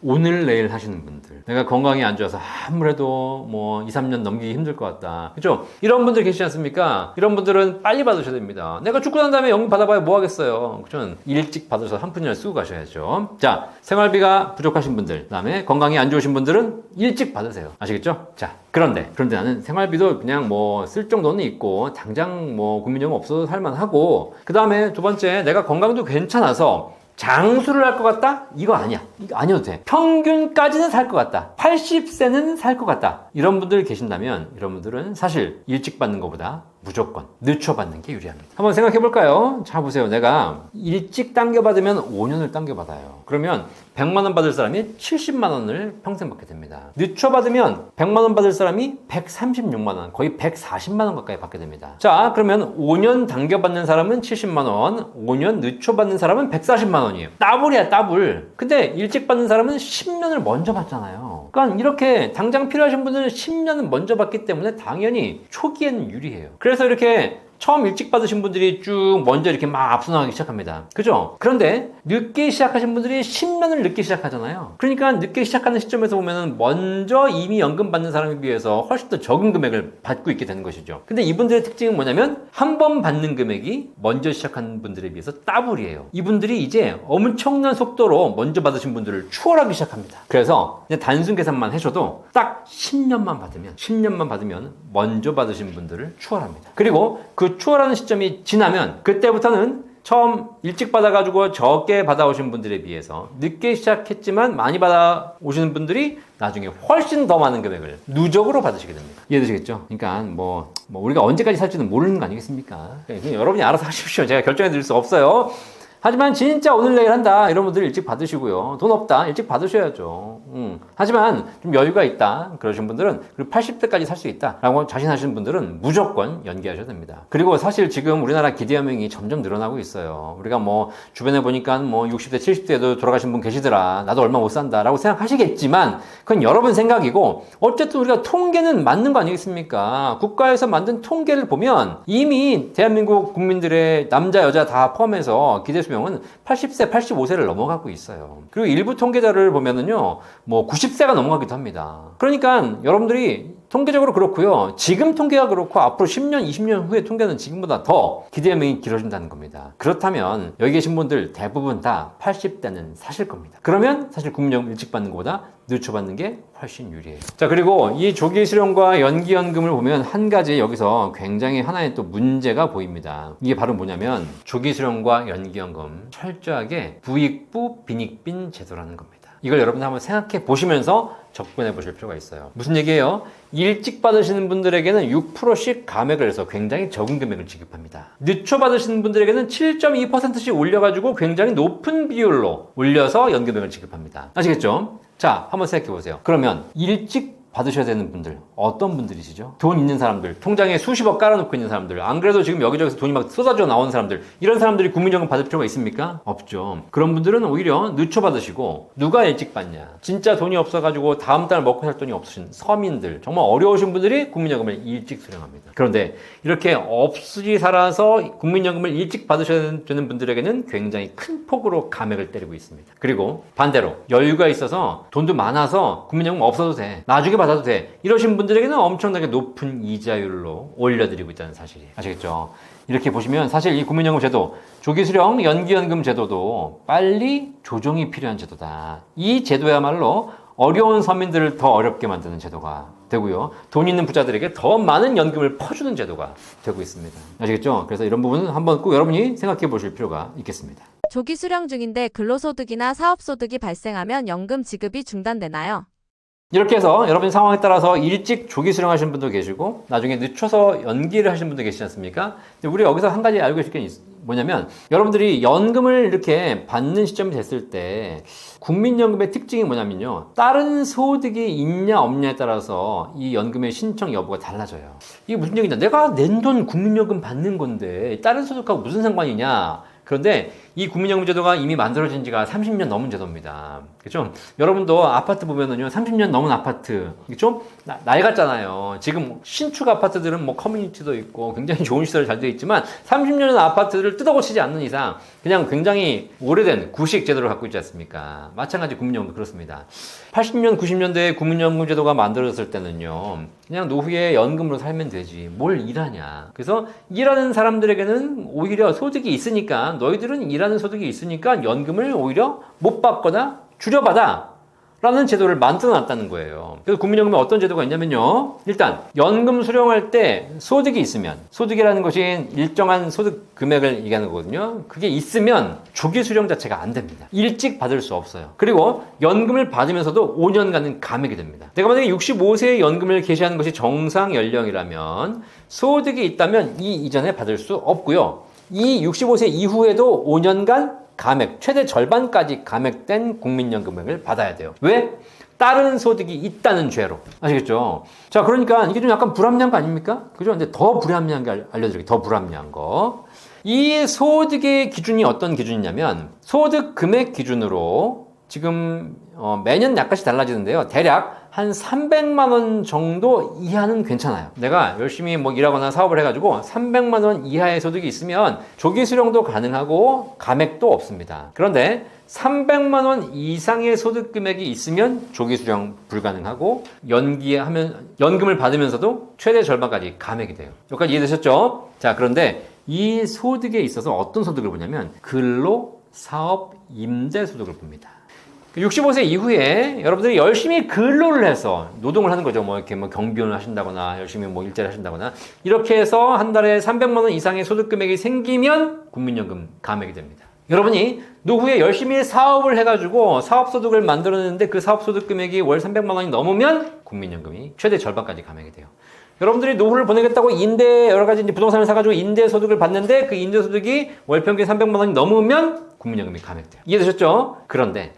오늘 내일 하시는 분들, 내가 건강이 안 좋아서 아무래도 뭐 2, 3년 넘기기 힘들 것 같다. 그죠? 이런 분들 계시지 않습니까? 이런 분들은 빨리 받으셔야 됩니다. 내가 죽고 난 다음에 연금 받아봐야 뭐 하겠어요. 그죠? 일찍 받아서 한 푼이라도 쓰고 가셔야죠. 자, 생활비가 부족하신 분들, 그 다음에 건강이 안 좋으신 분들은 일찍 받으세요. 아시겠죠? 자, 그런데 나는 생활비도 그냥 뭐 쓸 정도는 있고 당장 뭐 국민연금 없어도 살만하고, 그 다음에 두 번째, 내가 건강도 괜찮아서 장수를 할 것 같다? 이거 아니야. 이거 아니어도 돼. 평균까지는 살 것 같다. 80세는 살 것 같다. 이런 분들 계신다면 이런 분들은 사실 일찍 받는 것보다 무조건 늦춰 받는 게 유리합니다. 한번 생각해 볼까요? 자, 보세요. 내가 일찍 당겨 받으면 5년을 당겨 받아요. 그러면 100만 원 받을 사람이 70만 원을 평생 받게 됩니다. 늦춰 받으면 100만 원 받을 사람이 136만 원, 거의 140만 원 가까이 받게 됩니다. 자, 그러면 5년 당겨 받는 사람은 70만 원, 5년 늦춰 받는 사람은 140만 원이에요. 더블이야, 더블. 근데 일찍 받는 사람은 10년을 먼저 받잖아요. 그러니까 이렇게 당장 필요하신 분들은 10년은 먼저 받기 때문에 당연히 초기에는 유리해요. 그래서 이렇게 처음 일찍 받으신 분들이 쭉 먼저 이렇게 막 앞서나가기 시작합니다. 그죠? 그런데 늦게 시작하신 분들이 10년을 늦게 시작하잖아요. 그러니까 늦게 시작하는 시점에서 보면은 먼저 이미 연금 받는 사람에 비해서 훨씬 더 적은 금액을 받고 있게 되는 것이죠. 근데 이분들의 특징은 뭐냐면 한 번 받는 금액이 먼저 시작한 분들에 비해서 더블이에요. 이분들이 이제 엄청난 속도로 먼저 받으신 분들을 추월하기 시작합니다. 그래서 그냥 단순 계산만 해줘도 딱 10년만 받으면 먼저 받으신 분들을 추월합니다. 그리고 그 추월하는 시점이 지나면 그때부터는 처음 일찍 받아가지고 적게 받아오신 분들에 비해서 늦게 시작했지만 많이 받아오시는 분들이 나중에 훨씬 더 많은 금액을 누적으로 받으시게 됩니다. 이해되시겠죠? 그러니까 뭐 우리가 언제까지 살지는 모르는 거 아니겠습니까? 그냥 여러분이 알아서 하십시오. 제가 결정해 드릴 수 없어요. 하지만 진짜 오늘 내일 한다 이런 분들 일찍 받으시고요. 돈 없다 일찍 받으셔야죠. 하지만 좀 여유가 있다 그러신 분들은 그리고 80대까지 살 수 있다 라고 자신하시는 분들은 무조건 연기하셔야 됩니다. 그리고 사실 지금 우리나라 기대연명이 점점 늘어나고 있어요. 우리가 뭐 주변에 보니까 뭐 60대 70대에도 돌아가신 분 계시더라 나도 얼마 못 산다 라고 생각하시겠지만 그건 여러분 생각이고 어쨌든 우리가 통계는 맞는 거 아니겠습니까? 국가에서 만든 통계를 보면 이미 대한민국 국민들의 남자 여자 다 포함해서 기대수명은 80세 85세를 넘어가고 있어요. 그리고 일부 통계자를 보면은요 뭐 90세가 넘어가기도 합니다. 그러니까 여러분들이 통계적으로 그렇고요. 지금 통계가 그렇고 앞으로 10년, 20년 후의 통계는 지금보다 더 기대연명이 길어진다는 겁니다. 그렇다면 여기 계신 분들 대부분 다 80대는 사실 겁니다. 그러면 사실 국민연금 일찍 받는 것보다 늦춰 받는 게 훨씬 유리해요. 자, 그리고 이 조기 수령과 연기연금을 보면 한 가지 여기서 굉장히 하나의 또 문제가 보입니다. 이게 바로 뭐냐면 조기 수령과 연기연금 철저하게 부익부 빈익빈 제도라는 겁니다. 이걸 여러분 한번 생각해 보시면서 접근해 보실 필요가 있어요. 무슨 얘기예요? 일찍 받으시는 분들에게는 6%씩 감액을 해서 굉장히 적은 금액을 지급합니다. 늦춰 받으시는 분들에게는 7.2%씩 올려가지고 굉장히 높은 비율로 올려서 연금액을 지급합니다. 아시겠죠? 자, 한번 생각해 보세요. 그러면 일찍 받으셔야 되는 분들 어떤 분들이시죠? 돈 있는 사람들, 통장에 수십억 깔아놓고 있는 사람들, 안 그래도 지금 여기저기서 돈이 막 쏟아져 나오는 사람들, 이런 사람들이 국민연금 받을 필요가 있습니까? 없죠. 그런 분들은 오히려 늦춰 받으시고 누가 일찍 받냐? 진짜 돈이 없어가지고 다음 달 먹고 살 돈이 없으신 서민들, 정말 어려우신 분들이 국민연금을 일찍 수령합니다. 그런데 이렇게 없이 살아서 국민연금을 일찍 받으셔야 되는 분들에게는 굉장히 큰 폭으로 감액을 때리고 있습니다. 그리고 반대로 여유가 있어서 돈도 많아서 국민연금 없어도 돼, 나중에 받아도 돼, 이러신 분들에게는 엄청나게 높은 이자율로 올려드리고 있다는 사실이에요. 아시겠죠? 이렇게 보시면 사실 이 국민연금 제도, 조기수령, 연기연금 제도도 빨리 조정이 필요한 제도다. 이 제도야말로 어려운 서민들을 더 어렵게 만드는 제도가 되고요. 돈 있는 부자들에게 더 많은 연금을 퍼주는 제도가 되고 있습니다. 아시겠죠? 그래서 이런 부분은 한번 꼭 여러분이 생각해 보실 필요가 있겠습니다. 조기 수령 중인데 근로소득이나 사업소득이 발생하면 연금 지급이 중단되나요? 이렇게 해서 여러분 상황에 따라서 일찍 조기 수령하시는 분도 계시고 나중에 늦춰서 연기를 하시는 분도 계시지 않습니까? 근데 우리 여기서 한 가지 알고 계실 게 뭐냐면 여러분들이 연금을 이렇게 받는 시점이 됐을 때 국민연금의 특징이 뭐냐면요. 다른 소득이 있냐 없냐에 따라서 이 연금의 신청 여부가 달라져요. 이게 무슨 얘기냐. 내가 낸 돈 국민연금 받는 건데 다른 소득하고 무슨 상관이냐. 그런데 이 국민연금 제도가 이미 만들어진 지가 30년 넘은 제도입니다. 그렇죠? 여러분도 아파트 보면은요, 30년 넘은 아파트, 좀 낡았잖아요. 지금 신축 아파트들은 뭐 커뮤니티도 있고 굉장히 좋은 시설이 잘 되어 있지만 30년 전 아파트를 뜯어고치지 않는 이상 그냥 굉장히 오래된 구식 제도를 갖고 있지 않습니까? 마찬가지 국민연금도 그렇습니다. 80년, 90년대에 국민연금 제도가 만들어졌을 때는요, 그냥 노후에 연금으로 살면 되지. 뭘 일하냐. 그래서 일하는 사람들에게는 오히려 소득이 있으니까 너희들은 일하는 소득이 있으니까 연금을 오히려 못 받거나 줄여받아 라는 제도를 만들어 놨다는 거예요. 그래서 국민연금에 어떤 제도가 있냐면요. 일단 연금 수령할 때 소득이 있으면, 소득이라는 것이 일정한 소득 금액을 얘기하는 거거든요. 그게 있으면 조기 수령 자체가 안 됩니다. 일찍 받을 수 없어요. 그리고 연금을 받으면서도 5년간은 감액이 됩니다. 내가 만약에 65세에 연금을 개시하는 것이 정상 연령이라면 소득이 있다면 이 이전에 받을 수 없고요. 이 65세 이후에도 5년간 감액, 최대 절반까지 감액된 국민연금액을 받아야 돼요. 왜? 다른 소득이 있다는 죄로. 아시겠죠? 자, 그러니까 이게 좀 약간 불합리한 거 아닙니까? 그죠? 근데 더 불합리한 게 알려드릴게요. 더 불합리한 거. 이 소득의 기준이 어떤 기준이냐면, 소득 금액 기준으로 지금 매년 약간씩 달라지는데요. 대략 한 300만 원 정도 이하는 괜찮아요. 내가 열심히 뭐 일하거나 사업을 해가지고 300만 원 이하의 소득이 있으면 조기 수령도 가능하고 감액도 없습니다. 그런데 300만 원 이상의 소득 금액이 있으면 조기 수령 불가능하고 연기하면 연금을 받으면서도 최대 절반까지 감액이 돼요. 여기까지 이해되셨죠? 자, 그런데 이 소득에 있어서 어떤 소득을 보냐면 근로 사업 임대 소득을 봅니다. 65세 이후에 여러분들이 열심히 근로를 해서 노동을 하는 거죠. 뭐 이렇게 뭐 경비원을 하신다거나 열심히 뭐 일자리 하신다거나 이렇게 해서 한 달에 300만 원 이상의 소득 금액이 생기면 국민연금 감액이 됩니다. 여러분이 노후에 열심히 사업을 해가지고 사업소득을 만들었는데 그 사업소득 금액이 월 300만 원이 넘으면 국민연금이 최대 절반까지 감액이 돼요. 여러분들이 노후를 보내겠다고 임대 여러 가지 이제 부동산을 사가지고 임대 소득을 받는데 그 임대 소득이 월 평균 300만 원이 넘으면 국민연금이 감액돼요. 이해되셨죠? 그런데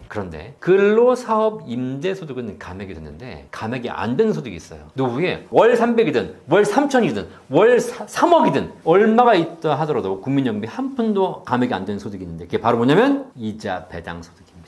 근로사업 임대 소득은 감액이 됐는데 감액이 안 된 소득이 있어요. 노후에 월 300이든 월 3천이든 월 3억이든 얼마가 있다 하더라도 국민연금이 한 푼도 감액이 안 된 소득이 있는데 그게 바로 뭐냐면 이자 배당 소득입니다.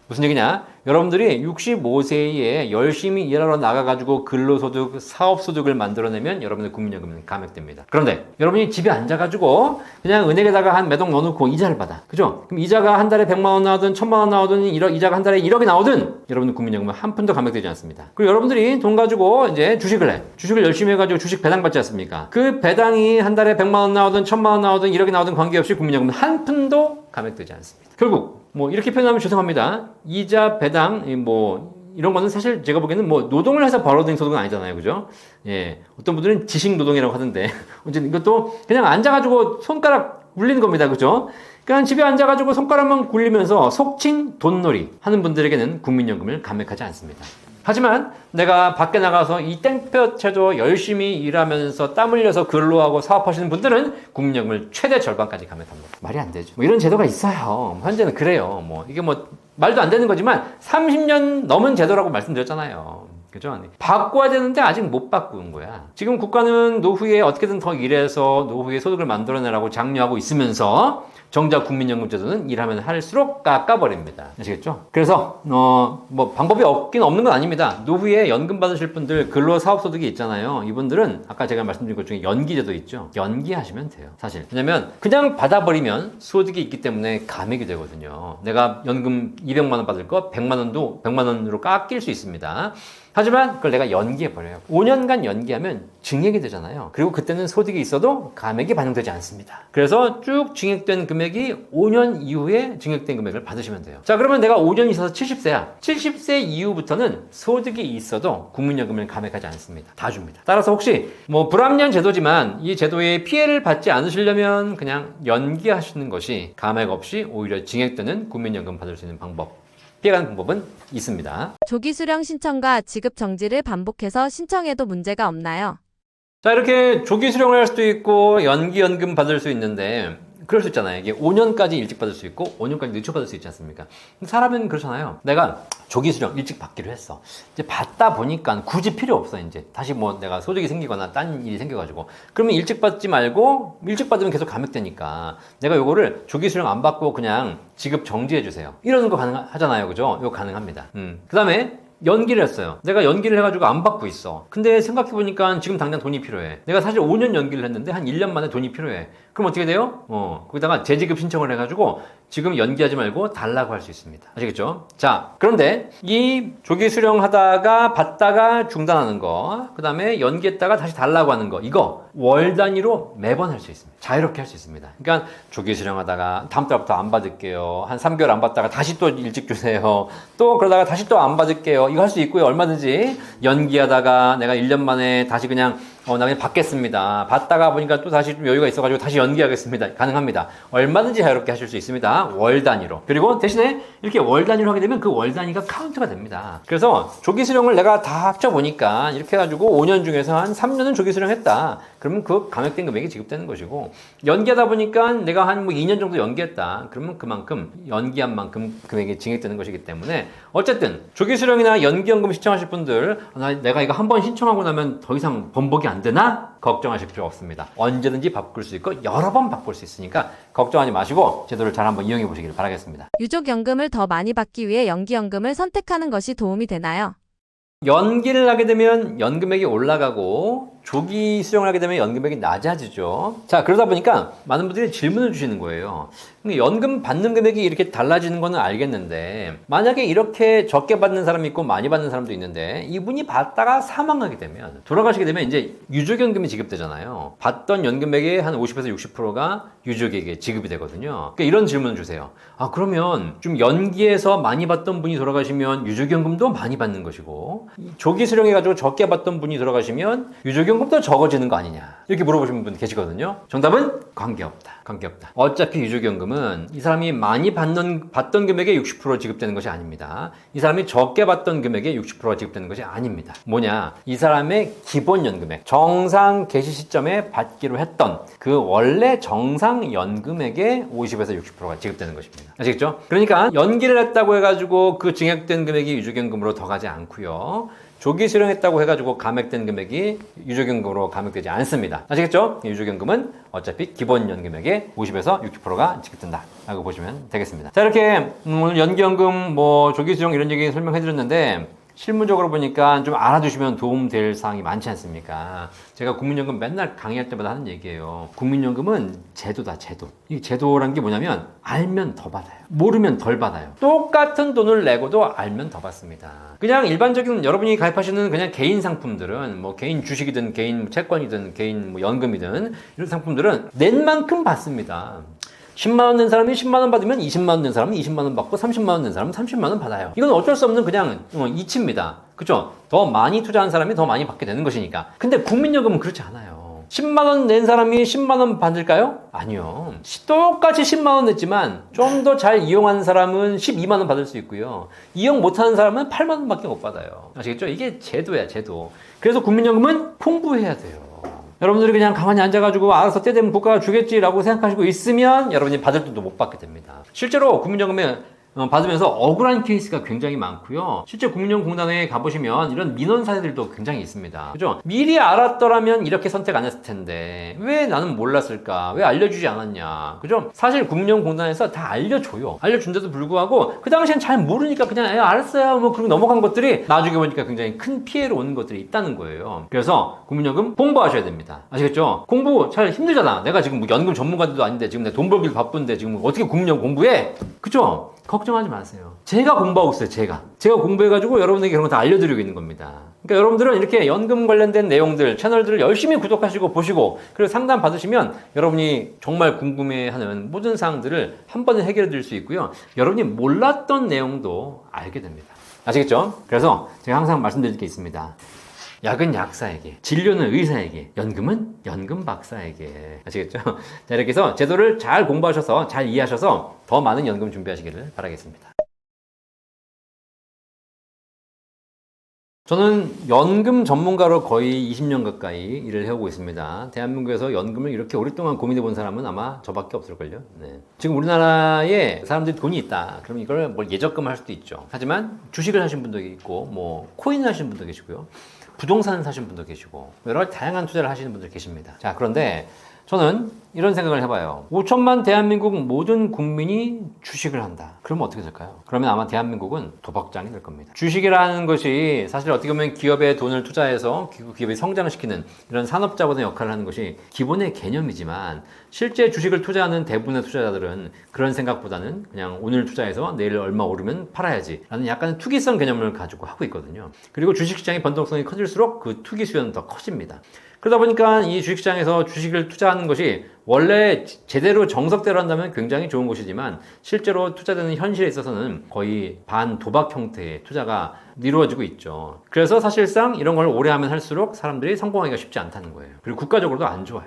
무슨 얘기냐? 여러분들이 65세에 열심히 일하러 나가가지고 근로소득, 사업소득을 만들어내면 여러분의 국민연금은 감액됩니다. 그런데 여러분이 집에 앉아가지고 그냥 은행에다가 한 매동 넣어놓고 이자를 받아. 그죠? 그럼 이자가 한 달에 100만 원 나오든 1000만 원 나오든 이자가 한 달에 1억이 나오든 여러분의 국민연금은 한 푼도 감액되지 않습니다. 그리고 여러분들이 돈 가지고 이제 주식을 해. 주식을 열심히 해가지고 주식 배당 받지 않습니까? 그 배당이 한 달에 100만 원 나오든 1000만 원 나오든 1억이 나오든 관계없이 국민연금은 한 푼도 감액되지 않습니다. 결국 뭐 이렇게 표현하면 죄송합니다. 이자, 배당, 뭐 이런 거는 사실 제가 보기에는 뭐 노동을 해서 벌어들인 소득은 아니잖아요, 그죠? 예, 어떤 분들은 지식 노동이라고 하던데 어쨌든 이것도 그냥 앉아가지고 손가락 굴리는 겁니다, 그죠? 그러니까 집에 앉아가지고 손가락만 굴리면서 속칭 돈놀이 하는 분들에게는 국민연금을 감액하지 않습니다. 하지만 내가 밖에 나가서 이 땡볕에도 열심히 일하면서 땀 흘려서 근로하고 사업하시는 분들은 국민연금을 최대 절반까지 감액합니다. 말이 안 되죠. 뭐 이런 제도가 있어요. 현재는 그래요. 뭐 이게 뭐 말도 안 되는 거지만 30년 넘은 제도라고 말씀드렸잖아요. 그죠? 바꿔야 되는데 아직 못 바꾸는 거야. 지금 국가는 노후에 어떻게든 더 일해서 노후에 소득을 만들어내라고 장려하고 있으면서 정작 국민연금 제도는 일하면 할수록 깎아버립니다. 아시겠죠? 그래서 뭐 방법이 없긴 없는 건 아닙니다. 노후에 연금 받으실 분들 근로사업소득이 있잖아요. 이분들은 아까 제가 말씀드린 것 중에 연기제도 있죠. 연기하시면 돼요. 사실. 왜냐면 그냥 받아버리면 소득이 있기 때문에 감액이 되거든요. 내가 연금 200만 원 받을 거 100만 원도 100만 원으로 깎일 수 있습니다. 하지만 그걸 내가 연기해버려요. 5년간 연기하면 증액이 되잖아요. 그리고 그때는 소득이 있어도 감액이 반영되지 않습니다. 그래서 쭉 증액된 금액이 5년 이후에 증액된 금액을 받으시면 돼요. 자, 그러면 내가 5년 있어서 70세야. 70세 이후부터는 소득이 있어도 국민연금을 감액하지 않습니다. 다 줍니다. 따라서 혹시 뭐 불합리한 제도지만 이 제도에 피해를 받지 않으시려면 그냥 연기하시는 것이 감액 없이 오히려 증액되는 국민연금 받을 수 있는 방법. 피해가는 방법은 있습니다. 조기 수령 신청과 지급 정지를 반복해서 신청해도 문제가 없나요? 자, 이렇게 조기 수령을 할 수도 있고 연기연금 받을 수 있는데 그럴 수 있잖아요. 이게 5년까지 일찍 받을 수 있고 5년까지 늦춰 받을 수 있지 않습니까? 사람은 그렇잖아요. 내가 조기 수령 일찍 받기로 했어. 이제 받다 보니까 굳이 필요 없어. 이제 다시 뭐 내가 소득이 생기거나 딴 일이 생겨가지고 그러면 일찍 받지 말고 일찍 받으면 계속 감액되니까 내가 요거를 조기 수령 안 받고 그냥 지급 정지해 주세요. 이러는 거 가능하잖아요, 그죠? 이거 가능합니다. 그 다음에 연기를 했어요. 내가 연기를 해가지고 안 받고 있어. 근데 생각해보니까 지금 당장 돈이 필요해. 내가 사실 5년 연기를 했는데 한 1년 만에 돈이 필요해. 그럼 어떻게 돼요? 거기다가 재지급 신청을 해가지고 지금 연기하지 말고 달라고 할 수 있습니다. 아시겠죠? 자, 그런데 이 조기 수령하다가 받다가 중단하는 거, 그 다음에 연기했다가 다시 달라고 하는 거, 이거 월 단위로 매번 할 수 있습니다. 자유롭게 할 수 있습니다. 그러니까 조기 수령하다가 다음 달부터 안 받을게요. 한 3개월 안 받다가 다시 또 일찍 주세요. 또 그러다가 다시 또 안 받을게요. 이거 할 수 있고요. 얼마든지 연기하다가 내가 1년 만에 다시 그냥 나 그냥 받겠습니다. 받다가 보니까 또 다시 좀 여유가 있어가지고 다시 연기하겠습니다. 가능합니다. 얼마든지 자유롭게 하실 수 있습니다. 월 단위로. 그리고 대신에 이렇게 월 단위로 하게 되면 그 월 단위가 카운트가 됩니다. 그래서 조기 수령을 내가 다 합쳐보니까 이렇게 해가지고 5년 중에서 한 3년은 조기 수령했다. 그러면 그 감액된 금액이 지급되는 것이고 연기하다 보니까 내가 한 뭐 2년 정도 연기했다. 그러면 그만큼 연기한 만큼 금액이 증액되는 것이기 때문에 어쨌든 조기 수령이나 연기연금 신청하실 분들 내가 이거 한 번 신청하고 나면 더 이상 번복이 안 되나? 걱정하실 필요 없습니다. 언제든지 바꿀 수 있고 여러 번 바꿀 수 있으니까 걱정하지 마시고 제도를 잘 한번 이용해 보시길 바라겠습니다. 유족연금을 더 많이 받기 위해 연기연금을 선택하는 것이 도움이 되나요? 연기를 하게 되면 연금액이 올라가고 조기 수령을 하게 되면 연금액이 낮아지죠. 자, 그러다 보니까 많은 분들이 질문을 주시는 거예요. 연금 받는 금액이 이렇게 달라지는 거는 알겠는데 만약에 이렇게 적게 받는 사람이 있고 많이 받는 사람도 있는데 이분이 받다가 사망하게 되면 돌아가시게 되면 이제 유족연금이 지급되잖아요. 받던 연금액의 한 50에서 60%가 유족에게 지급이 되거든요. 그러니까 이런 질문을 주세요. 아, 그러면 좀 연기해서 많이 받던 분이 돌아가시면 유족연금도 많이 받는 것이고 조기 수령해가지고 적게 받던 분이 돌아가시면 유족연금도 적어지는 거 아니냐 이렇게 물어보시는 분 계시거든요. 정답은 관계없다. 어차피 유족연금은 이 사람이 많이 받던 금액의 60% 지급되는 것이 아닙니다. 이 사람이 적게 받던 금액의 60%가 지급되는 것이 아닙니다. 뭐냐? 이 사람의 기본 연금액, 정상 개시 시점에 받기로 했던 그 원래 정상 연금액의 50에서 60%가 지급되는 것입니다. 아시겠죠? 그러니까 연기를 했다고 해가지고 그 증액된 금액이 유족연금으로 더 가지 않고요. 조기 수령했다고 해가지고 감액된 금액이 유족연금으로 감액되지 않습니다. 아시겠죠? 유족연금은 어차피 기본 연금액의 50에서 60%가 지급된다 라고 보시면 되겠습니다. 자, 이렇게 오늘 연기연금, 조기 수령 이런 얘기 설명해 드렸는데 실무적으로 보니까 좀 알아두시면 도움될 사항이 많지 않습니까? 제가 국민연금 맨날 강의할 때마다 하는 얘기예요. 국민연금은 제도다, 제도. 이 제도란 게 뭐냐면 알면 더 받아요. 모르면 덜 받아요. 똑같은 돈을 내고도 알면 더 받습니다. 그냥 일반적인 여러분이 가입하시는 그냥 개인 상품들은 개인 주식이든 개인 채권이든 개인 연금이든 이런 상품들은 낸 만큼 받습니다. 10만 원 낸 사람이 10만 원 받으면 20만 원 낸 사람은 20만 원 받고 30만 원 낸 사람은 30만 원 받아요. 이건 어쩔 수 없는 그냥 이치입니다. 그렇죠? 더 많이 투자한 사람이 더 많이 받게 되는 것이니까. 근데 국민연금은 그렇지 않아요. 10만 원 낸 사람이 10만 원 받을까요? 아니요. 똑같이 10만 원 냈지만 좀 더 잘 이용한 사람은 12만 원 받을 수 있고요. 이용 못하는 사람은 8만 원밖에 못 받아요. 아시겠죠? 이게 제도야, 제도. 그래서 국민연금은 공부해야 돼요. 여러분들이 그냥 가만히 앉아가지고 알아서 때 되면 국가가 주겠지라고 생각하시고 있으면 여러분이 받을 돈도 못 받게 됩니다. 실제로 국민연금에 받으면서 억울한 케이스가 굉장히 많고요. 실제 국민연금공단에 가보시면 이런 민원 사례들도 굉장히 있습니다. 그죠? 미리 알았더라면 이렇게 선택 안 했을 텐데 왜 나는 몰랐을까? 왜 알려주지 않았냐? 그죠? 사실 국민연금공단에서 다 알려줘요. 알려준데도 불구하고 그 당시엔 잘 모르니까 그냥 알았어요 그리고 넘어간 것들이 나중에 보니까 굉장히 큰 피해로 오는 것들이 있다는 거예요. 그래서 국민연금 공부하셔야 됩니다. 아시겠죠? 공부 잘 힘들잖아. 내가 지금 연금 전문가도 아닌데 지금 내 돈 벌기도 바쁜데 지금 어떻게 국민연금 공부해? 그죠? 걱정하지 마세요. 제가 공부하고 있어요. 제가 공부해가지고 여러분에게 그런 거 다 알려드리고 있는 겁니다. 그러니까 여러분들은 이렇게 연금 관련된 내용들, 채널들을 열심히 구독하시고 보시고 그리고 상담 받으시면 여러분이 정말 궁금해하는 모든 사항들을 한 번에 해결해 드릴 수 있고요. 여러분이 몰랐던 내용도 알게 됩니다. 아시겠죠? 그래서 제가 항상 말씀드릴 게 있습니다. 약은 약사에게, 진료는 의사에게, 연금은 연금 박사에게. 아시겠죠? 자, 이렇게 해서 제도를 잘 공부하셔서 잘 이해하셔서 더 많은 연금 준비하시기를 바라겠습니다. 저는 연금 전문가로 거의 20년 가까이 일을 해오고 있습니다. 대한민국에서 연금을 이렇게 오랫동안 고민해 본 사람은 아마 저밖에 없을걸요. 네. 지금 우리나라에 사람들이 돈이 있다. 그럼 이걸 예적금 할 수도 있죠. 하지만 주식을 하신 분도 있고, 코인을 하시는 분도 계시고요. 부동산을 사신 분도 계시고, 여러 가지 다양한 투자를 하시는 분들 계십니다. 자, 그런데 저는 이런 생각을 해봐요. 5천만 대한민국 모든 국민이 주식을 한다. 그러면 어떻게 될까요? 그러면 아마 대한민국은 도박장이 될 겁니다. 주식이라는 것이 사실 어떻게 보면 기업에 돈을 투자해서 기업이 성장시키는 이런 산업자본의 역할을 하는 것이 기본의 개념이지만 실제 주식을 투자하는 대부분의 투자자들은 그런 생각보다는 그냥 오늘 투자해서 내일 얼마 오르면 팔아야지 라는 약간의 투기성 개념을 가지고 하고 있거든요. 그리고 주식시장의 변동성이 커질수록 그 투기 수요는 더 커집니다. 그러다 보니까 이 주식시장에서 주식을 투자하는 것이 원래 제대로 정석대로 한다면 굉장히 좋은 것이지만 실제로 투자되는 현실에 있어서는 거의 반도박 형태의 투자가 이루어지고 있죠. 그래서 사실상 이런 걸 오래 하면 할수록 사람들이 성공하기가 쉽지 않다는 거예요. 그리고 국가적으로도 안 좋아요.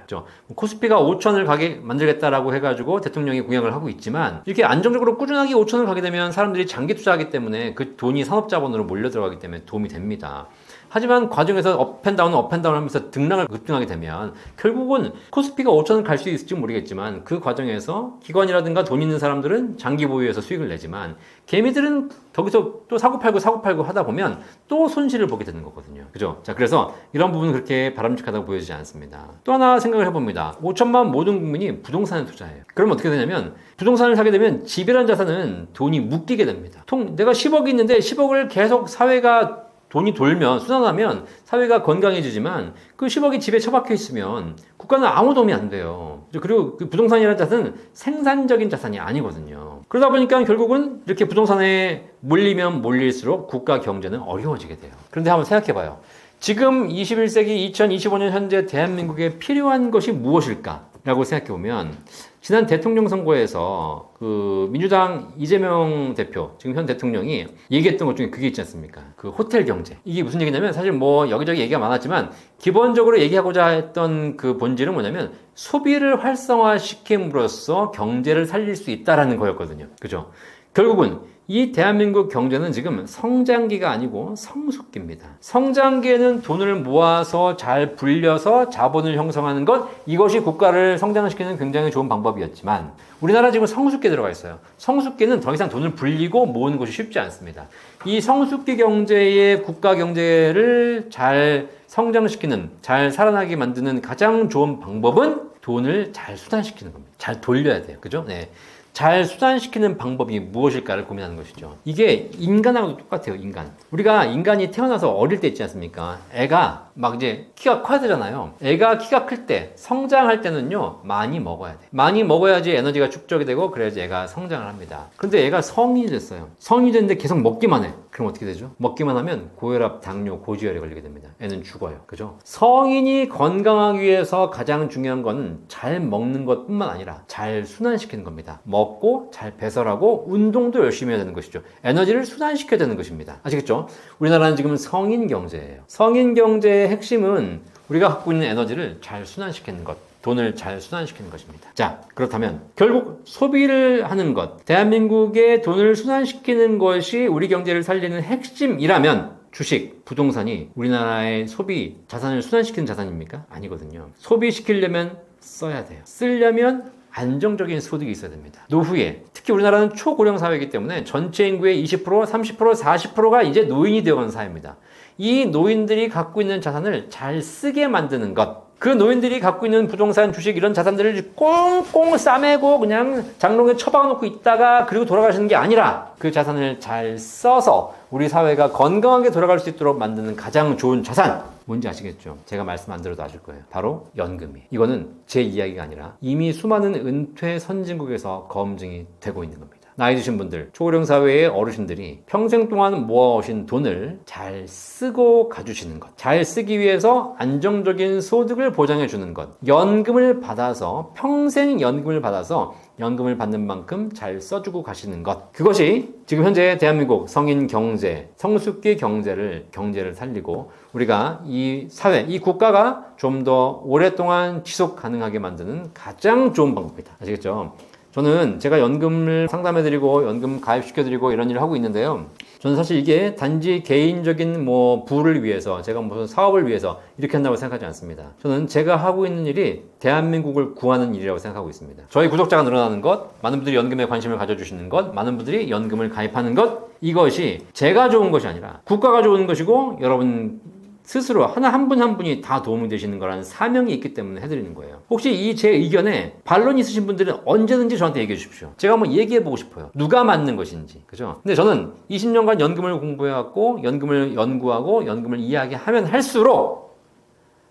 코스피가 5천을 가게 만들겠다라고 해가지고 대통령이 공약을 하고 있지만 이렇게 안정적으로 꾸준하게 5천을 가게 되면 사람들이 장기 투자하기 때문에 그 돈이 산업자본으로 몰려 들어가기 때문에 도움이 됩니다. 하지만 과정에서 업앤다운 하면서 등락을 급등하게 되면 결국은 코스피가 5천을 갈 수 있을지 모르겠지만 그 과정에서 기관이라든가 돈 있는 사람들은 장기 보유해서 수익을 내지만 개미들은 거기서 또 사고팔고 하다 보면 또 손실을 보게 되는 거거든요. 그죠? 자, 그래서 이런 부분은 그렇게 바람직하다고 보여지지 않습니다. 또 하나 생각을 해봅니다. 5천만 모든 국민이 부동산에 투자해요. 그러면 어떻게 되냐면 부동산을 사게 되면 집이라는 자산은 돈이 묶이게 됩니다. 내가 10억이 있는데 10억을 계속 사회가 돈이 돌면, 순환하면 사회가 건강해지지만 그 10억이 집에 처박혀 있으면 국가는 아무 도움이 안 돼요. 그리고 그 부동산이라는 자산은 생산적인 자산이 아니거든요. 그러다 보니까 결국은 이렇게 부동산에 몰리면 몰릴수록 국가 경제는 어려워지게 돼요. 그런데 한번 생각해봐요. 지금 21세기 2025년 현재 대한민국에 필요한 것이 무엇일까? 라고 생각해보면 지난 대통령 선거에서 그 민주당 이재명 대표, 지금 현 대통령이 얘기했던 것 중에 그게 있지 않습니까? 그 호텔 경제. 이게 무슨 얘기냐면 사실 뭐 여기저기 얘기가 많았지만 기본적으로 얘기하고자 했던 그 본질은 뭐냐면 소비를 활성화시킴으로써 경제를 살릴 수 있다라는 거였거든요. 그죠? 결국은 이 대한민국 경제는 지금 성장기가 아니고 성숙기입니다. 성장기에는 돈을 모아서 잘 불려서 자본을 형성하는 것, 이것이 국가를 성장시키는 굉장히 좋은 방법이었지만 우리나라 지금 성숙기에 들어가 있어요. 성숙기는 더 이상 돈을 불리고 모으는 것이 쉽지 않습니다. 이 성숙기 경제의 국가 경제를 잘 성장시키는, 잘 살아나게 만드는 가장 좋은 방법은 돈을 잘 수단시키는 겁니다. 잘 돌려야 돼요. 그죠? 네. 잘 수단시키는 방법이 무엇일까를 고민하는 것이죠. 이게 인간하고도 똑같아요, 인간. 우리가 인간이 태어나서 어릴 때 있지 않습니까? 애가 막 이제 키가 커야 되잖아요. 애가 키가 클 때, 성장할 때는요, 많이 먹어야 돼. 많이 먹어야지 에너지가 축적이 되고, 그래야지 애가 성장을 합니다. 그런데 애가 성인이 됐어요. 성인이 됐는데 계속 먹기만 해. 그럼 어떻게 되죠? 먹기만 하면 고혈압, 당뇨, 고지혈에 걸리게 됩니다. 애는 죽어요. 그죠? 성인이 건강하기 위해서 가장 중요한 건 잘 먹는 것뿐만 아니라 잘 순환시키는 겁니다. 먹고 잘 배설하고 운동도 열심히 해야 되는 것이죠. 에너지를 순환시켜야 되는 것입니다. 아시겠죠? 우리나라는 지금 성인 경제예요. 성인 경제의 핵심은 우리가 갖고 있는 에너지를 잘 순환시키는 것, 돈을 잘 순환시키는 것입니다. 자, 그렇다면 결국 소비를 하는 것, 대한민국의 돈을 순환시키는 것이 우리 경제를 살리는 핵심이라면 주식, 부동산이 우리나라의 소비, 자산을 순환시키는 자산입니까? 아니거든요. 소비시키려면 써야 돼요. 쓰려면 안정적인 소득이 있어야 됩니다. 노후에, 특히 우리나라는 초고령 사회이기 때문에 전체 인구의 20%, 30%, 40%가 이제 노인이 되어가는 사회입니다. 이 노인들이 갖고 있는 자산을 잘 쓰게 만드는 것, 그 노인들이 갖고 있는 부동산, 주식 이런 자산들을 꽁꽁 싸매고 그냥 장롱에 처박아 놓고 있다가 그리고 돌아가시는 게 아니라 그 자산을 잘 써서 우리 사회가 건강하게 돌아갈 수 있도록 만드는 가장 좋은 자산, 뭔지 아시겠죠? 제가 말씀 안 드려도 아실 거예요. 바로 연금이. 이거는 제 이야기가 아니라 이미 수많은 은퇴 선진국에서 검증이 되고 있는 겁니다. 나이 드신 분들, 초고령 사회의 어르신들이 평생 동안 모아오신 돈을 잘 쓰고 가주시는 것, 잘 쓰기 위해서 안정적인 소득을 보장해 주는 것, 연금을 받아서 평생 연금을 받아서 연금을 받는 만큼 잘 써주고 가시는 것, 그것이 지금 현재 대한민국 성인 경제, 성숙기 경제를 살리고 우리가 이 사회, 이 국가가 좀 더 오랫동안 지속 가능하게 만드는 가장 좋은 방법이다. 아시겠죠? 저는 제가 연금을 상담해드리고 연금 가입시켜드리고 이런 일을 하고 있는데요. 저는 사실 이게 단지 개인적인 뭐 부를 위해서, 제가 무슨 사업을 위해서 이렇게 한다고 생각하지 않습니다. 저는 제가 하고 있는 일이 대한민국을 구하는 일이라고 생각하고 있습니다. 저희 구독자가 늘어나는 것, 많은 분들이 연금에 관심을 가져주시는 것, 많은 분들이 연금을 가입하는 것, 이것이 제가 좋은 것이 아니라 국가가 좋은 것이고 여러분 스스로 한 분 한 분이 다 도움이 되시는 거라는 사명이 있기 때문에 해드리는 거예요. 혹시 이 제 의견에 반론이 있으신 분들은 언제든지 저한테 얘기해 주십시오. 제가 한번 얘기해 보고 싶어요. 누가 맞는 것인지. 그죠? 근데 저는 20년간 연금을 공부해왔고, 연금을 연구하고, 연금을 이야기하면 할수록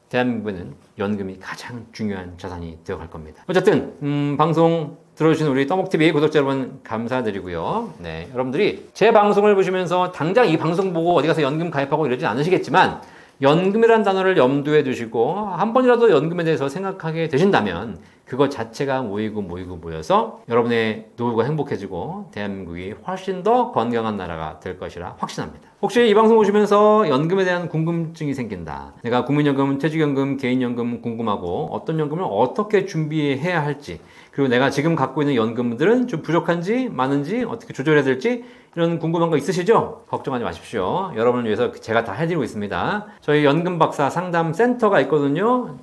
대한민국에는 연금이 가장 중요한 자산이 되어갈 겁니다. 어쨌든, 방송 들어주신 우리 떠먹TV 구독자 여러분 감사드리고요. 네, 여러분들이 제 방송을 보시면서 당장 이 방송 보고 어디 가서 연금 가입하고 이러진 않으시겠지만 연금이라는 단어를 염두에 두시고 한 번이라도 연금에 대해서 생각하게 되신다면 그것 자체가 모여서 여러분의 노후가 행복해지고 대한민국이 훨씬 더 건강한 나라가 될 것이라 확신합니다. 혹시 이 방송 보시면서 연금에 대한 궁금증이 생긴다. 내가 국민연금, 퇴직연금, 개인연금 궁금하고 어떤 연금을 어떻게 준비해야 할지, 그리고 내가 지금 갖고 있는 연금들은 좀 부족한지 많은지 어떻게 조절해야 될지 이런 궁금한 거 있으시죠? 걱정하지 마십시오. 여러분을 위해서 제가 다 해드리고 있습니다. 저희 연금박사 상담 센터가 있거든요.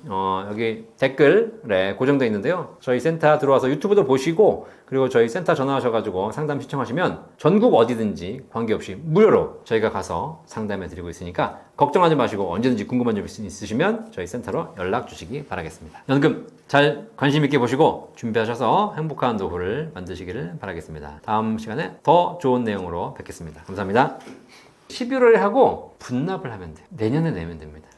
여기 댓글에 고정되어 있는데요. 저희 센터 들어와서 유튜브도 보시고 그리고 저희 센터 전화하셔가지고 상담 신청하시면 전국 어디든지 관계없이 무료로 저희가 가서 상담해 드리고 있으니까 걱정하지 마시고 언제든지 궁금한 점 있으시면 저희 센터로 연락 주시기 바라겠습니다. 연금 잘 관심 있게 보시고 준비하셔서 행복한 노후를 만드시기를 바라겠습니다. 다음 시간에 더 좋은 내용으로 뵙겠습니다. 감사합니다. 11월에 하고 분납을 하면 돼요. 내년에 내면 됩니다.